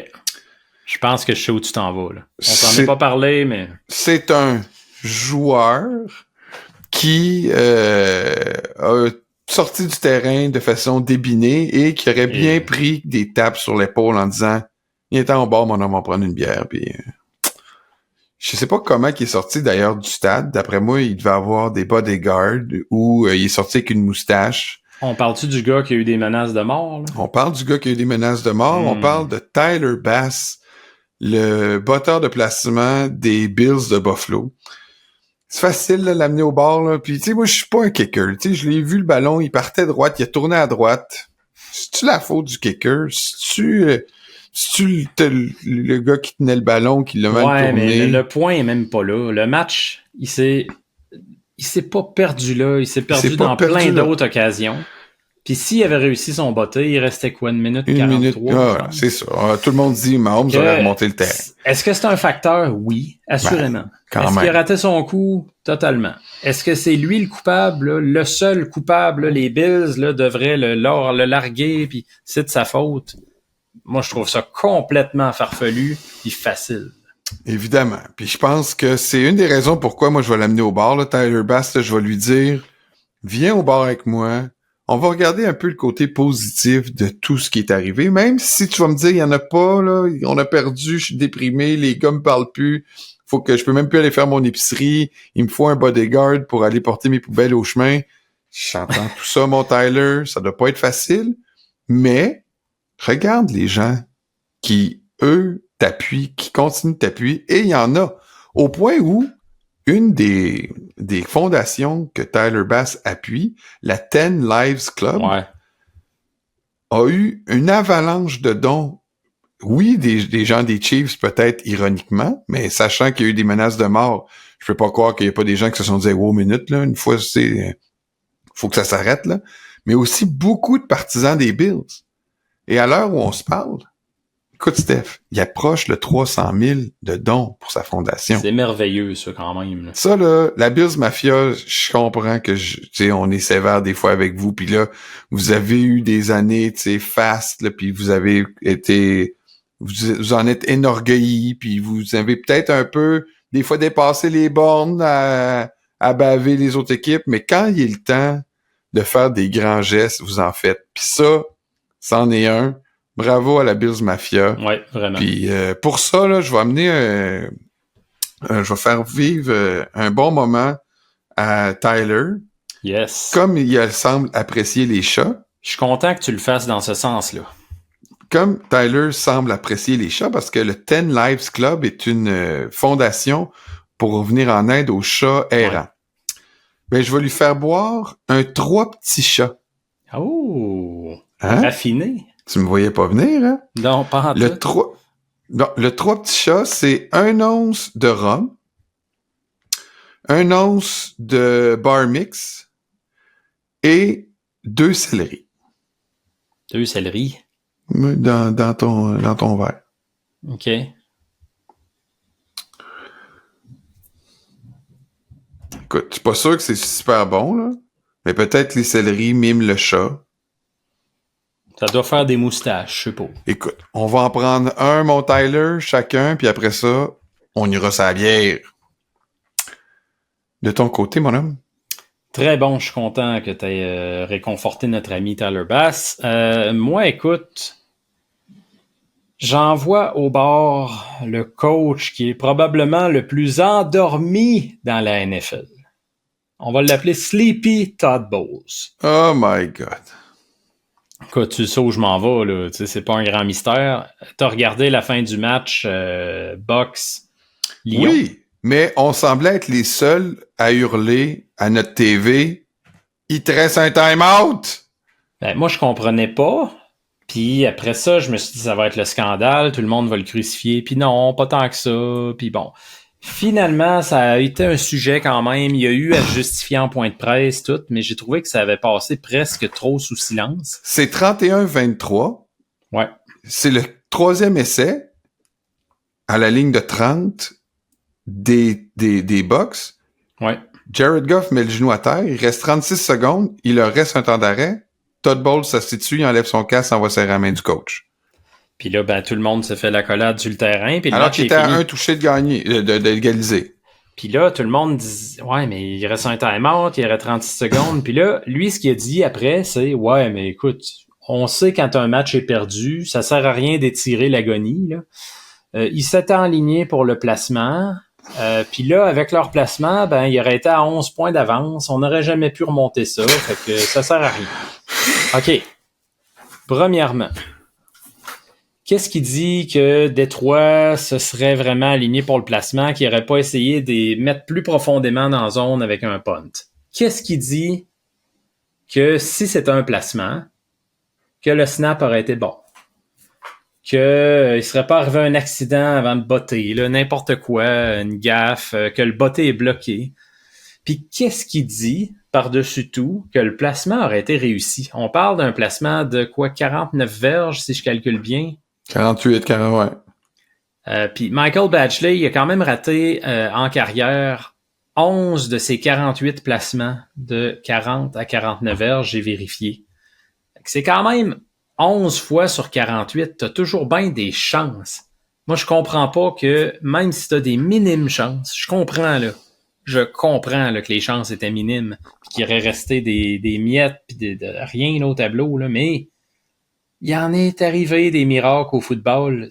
Je pense que je sais où tu t'en vas, là. On t'en a pas parlé, mais... C'est un joueur qui a sorti du terrain de façon débinée et qui aurait bien pris des tapes sur l'épaule en disant « Il est temps au bar, mon homme, on va prendre une bière. » Puis je sais pas comment il est sorti d'ailleurs du stade. D'après moi, il devait avoir des bodyguards ou il est sorti avec une moustache. On parle-tu du gars qui a eu des menaces de mort, là? On parle du gars qui a eu des menaces de mort. On parle de Tyler Bass, le botteur de placement des Bills de Buffalo. C'est facile de l'amener au bar, là. Puis, tu sais, moi, je suis pas un kicker. Tu sais, je l'ai vu, le ballon, il partait droite, il a tourné à droite. C'est-tu la faute du kicker? C'est-tu le gars qui tenait le ballon, qui l'a mal tourné? Mais le point est même pas là. Le match, il s'est pas perdu là. Il s'est perdu dans plein d'autres occasions. Puis s'il avait réussi son botté, il restait quoi, 1 minute 43? C'est ça. Tout le monde dit, Mahomes aurait remonté le terrain. Est-ce que c'est un facteur? Oui, assurément. Est-ce qu'il a raté son coup? Totalement. Est-ce que c'est lui le coupable? Là? Le seul coupable? Là? Les Bills là, devraient le larguer, puis c'est de sa faute? Moi, je trouve ça complètement farfelu et facile. Évidemment. Puis je pense que c'est une des raisons pourquoi moi je vais l'amener au bar, là, Tyler Bass, là, je vais lui dire, viens au bar avec moi. On va regarder un peu le côté positif de tout ce qui est arrivé, même si tu vas me dire, il y en a pas, là, on a perdu, je suis déprimé, les gars me parlent plus, je peux même plus aller faire mon épicerie, il me faut un bodyguard pour aller porter mes poubelles au chemin. J'entends tout ça, mon Tyler, ça doit pas être facile, mais regarde les gens qui, eux, t'appuient, qui continuent de t'appuyer, et il y en a, au point où une des fondations que Tyler Bass appuie, la 10 Lives Club, a eu une avalanche de dons. Oui, des gens des Chiefs, peut-être ironiquement, mais sachant qu'il y a eu des menaces de mort, je peux pas croire qu'il y a pas des gens qui se sont dit « Wow, minute, là, une fois, faut que ça s'arrête, là. » Mais aussi beaucoup de partisans des Bills. Et à l'heure où on se parle, écoute, Steph, il approche le 300 000 de dons pour sa fondation. C'est merveilleux, ça, quand même. Là. Ça, là, la Bills Mafia, je comprends que, tu sais, on est sévère des fois avec vous, puis là, vous avez eu des années, tu sais, fast, là, puis vous avez été, vous en êtes enorgueillis, puis vous avez peut-être un peu, des fois, dépassé les bornes à baver les autres équipes, mais quand il est le temps de faire des grands gestes, vous en faites. Puis ça, c'en est un. Bravo à la Bills Mafia. Oui, vraiment. Puis pour ça, là, je vais amener je vais faire vivre un bon moment à Tyler. Yes. Comme il semble apprécier les chats. Je suis content que tu le fasses dans ce sens-là. Comme Tyler semble apprécier les chats, parce que le 10 Lives Club est une fondation pour venir en aide aux chats errants. Ben, je vais lui faire boire un 3 petits chats. Oh! Hein? Raffiné. Tu me voyais pas venir, hein? Non, pas en tout. Le 3 petits chats, c'est 1 once de rhum, 1 once de bar mix et 2 céleris. 2 céleris? Dans ton verre. OK. Écoute, je suis pas sûr que c'est super bon, là. Mais peut-être les céleris miment le chat. Ça doit faire des moustaches, je sais pas. Écoute, on va en prendre un, mon Tyler, chacun, puis après ça, on ira sur la bière. De ton côté, mon homme? Très bon, je suis content que tu aies réconforté notre ami Tyler Bass. Moi, écoute, j'envoie au bar le coach qui est probablement le plus endormi dans la NFL. On va l'appeler Sleepy Todd Bowles. Oh my God. Écoute, tu sais où je m'en vais, là. Tu sais, c'est pas un grand mystère. T'as regardé la fin du match Bucks-Lyon? Oui, mais on semblait être les seuls à hurler à notre TV « Il te reste un time-out! » Ben, moi, je comprenais pas. Puis après ça, je me suis dit, ça va être le scandale, tout le monde va le crucifier. Puis non, pas tant que ça. Puis bon, finalement, ça a été un sujet quand même. Il y a eu à se justifier en point de presse, tout, mais j'ai trouvé que ça avait passé presque trop sous silence. C'est 31-23. Ouais. C'est le 3e essai à la ligne de 30 des Bucks. Ouais. Jared Goff met le genou à terre. Il reste 36 secondes. Il leur reste un temps d'arrêt. Todd Bowles s'assied, il enlève son casque, envoie serrer la main du coach. Puis là, ben, tout le monde se fait l'accolade sur le terrain. Puis alors qu'il était à un touché de gagner, d'égaliser. Puis là, tout le monde dit « Ouais, mais il reste un time-out, il y aurait 36 secondes. » Puis là, lui, ce qu'il a dit après, c'est « Ouais, mais écoute, on sait quand un match est perdu, ça sert à rien d'étirer l'agonie. Là. Il s'était aligné pour le placement. Puis là, avec leur placement, ben, il aurait été à 11 points d'avance. On n'aurait jamais pu remonter ça. Fait que ça sert à rien. OK. Premièrement, qu'est-ce qui dit que Détroit se serait vraiment aligné pour le placement, qu'il n'aurait pas essayé de les mettre plus profondément dans la zone avec un punt? Qu'est-ce qui dit que si c'était un placement, que le snap aurait été bon? Qu'il ne serait pas arrivé un accident avant de botter, là, n'importe quoi, une gaffe, que le botté est bloqué. Puis qu'est-ce qui dit, par-dessus tout, que le placement aurait été réussi? On parle d'un placement de quoi, 49 verges, si je calcule bien? 48, 40, ouais. Puis Michael Badgley, il a quand même raté en carrière 11 de ses 48 placements de 40 à 49 verges, j'ai vérifié. C'est quand même 11 fois sur 48, t'as toujours bien des chances. Moi, je comprends pas que, même si t'as des minimes chances, je comprends là, que les chances étaient minimes, puis qu'il aurait resté des miettes, puis de rien au tableau, là, mais il en est arrivé des miracles au football.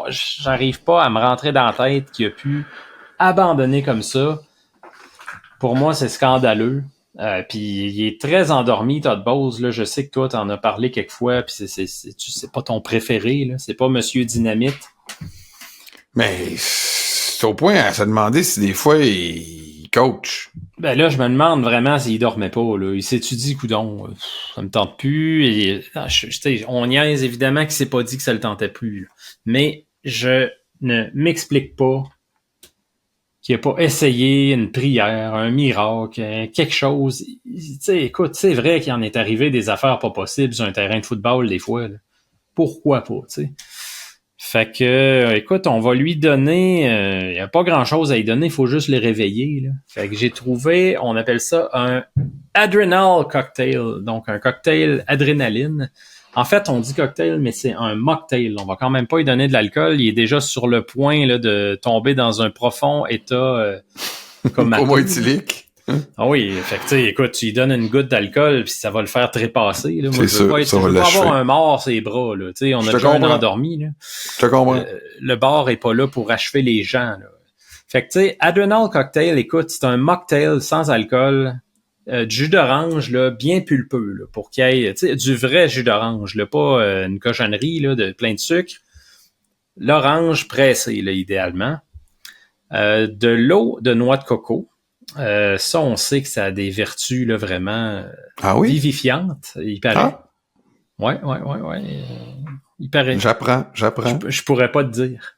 J'arrive pas à me rentrer dans la tête qu'il a pu abandonner comme ça. Pour moi, c'est scandaleux. Puis il est très endormi, Todd Bowles. Là, je sais que toi, t'en as parlé quelques fois, puis c'est pas ton préféré, là. C'est pas Monsieur Dynamite. Mais c'est au point à se demander si des fois il coach. Ben là, je me demande vraiment s'il dormait pas. Là. Il s'est-tu dit, coudon, ça me tente plus. Et, on niaise évidemment qu'il s'est pas dit que ça le tentait plus. Là. Mais je ne m'explique pas qu'il n'a pas essayé une prière, un miracle, quelque chose. Écoute, c'est vrai qu'il en est arrivé des affaires pas possibles sur un terrain de football des fois. Là. Pourquoi pas, tu sais? Fait que, écoute, on va lui donner... Il n'y a pas grand-chose à lui donner, il faut juste le réveiller. Là. Fait que j'ai trouvé, on appelle ça un Adrenal Cocktail, donc un cocktail adrénaline. En fait, on dit cocktail, mais c'est un mocktail. On va quand même pas lui donner de l'alcool. Il est déjà sur le point là, de tomber dans un profond état comme homo-éthylique. Ah oui, fait que tu sais, écoute, tu lui donnes une goutte d'alcool puis ça va le faire trépasser. Là. Moi, je veux pas avoir un mort sur les bras. Là. Tu sais, on a déjà un endormi. Là. Je te comprends. Le bar est pas là pour achever les gens. Là. Fait que tu sais, Adrenal Cocktail, écoute, c'est un mocktail sans alcool. Du jus d'orange là, bien pulpeux là, pour qu'il y ait du vrai jus d'orange, là, pas une cochonnerie là, de plein de sucre. L'orange pressé, là, idéalement. De l'eau de noix de coco. Ça, on sait que ça a des vertus là, vraiment vivifiantes, il paraît. Ah. Ouais. Il paraît. J'apprends. Je pourrais pas te dire.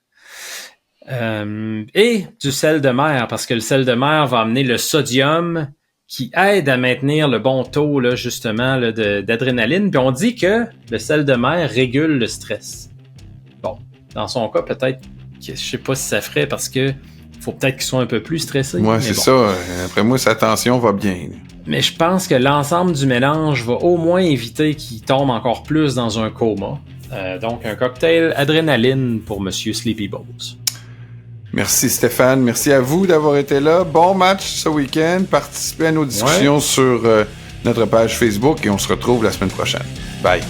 Et du sel de mer, parce que le sel de mer va amener le sodium qui aide à maintenir le bon taux, là, justement, là, d'adrénaline. Puis on dit que le sel de mer régule le stress. Bon, dans son cas, peut-être que je sais pas si ça ferait parce que faut peut-être qu'il soit un peu plus stressé. Ouais, c'est ça. Après moi, sa tension va bien. Mais je pense que l'ensemble du mélange va au moins éviter qu'il tombe encore plus dans un coma. Donc, un cocktail adrénaline pour Monsieur Sleepy Bowles. Merci Stéphane, merci à vous d'avoir été là. Bon match ce week-end. Participez à nos discussions sur notre page Facebook et on se retrouve la semaine prochaine. Bye.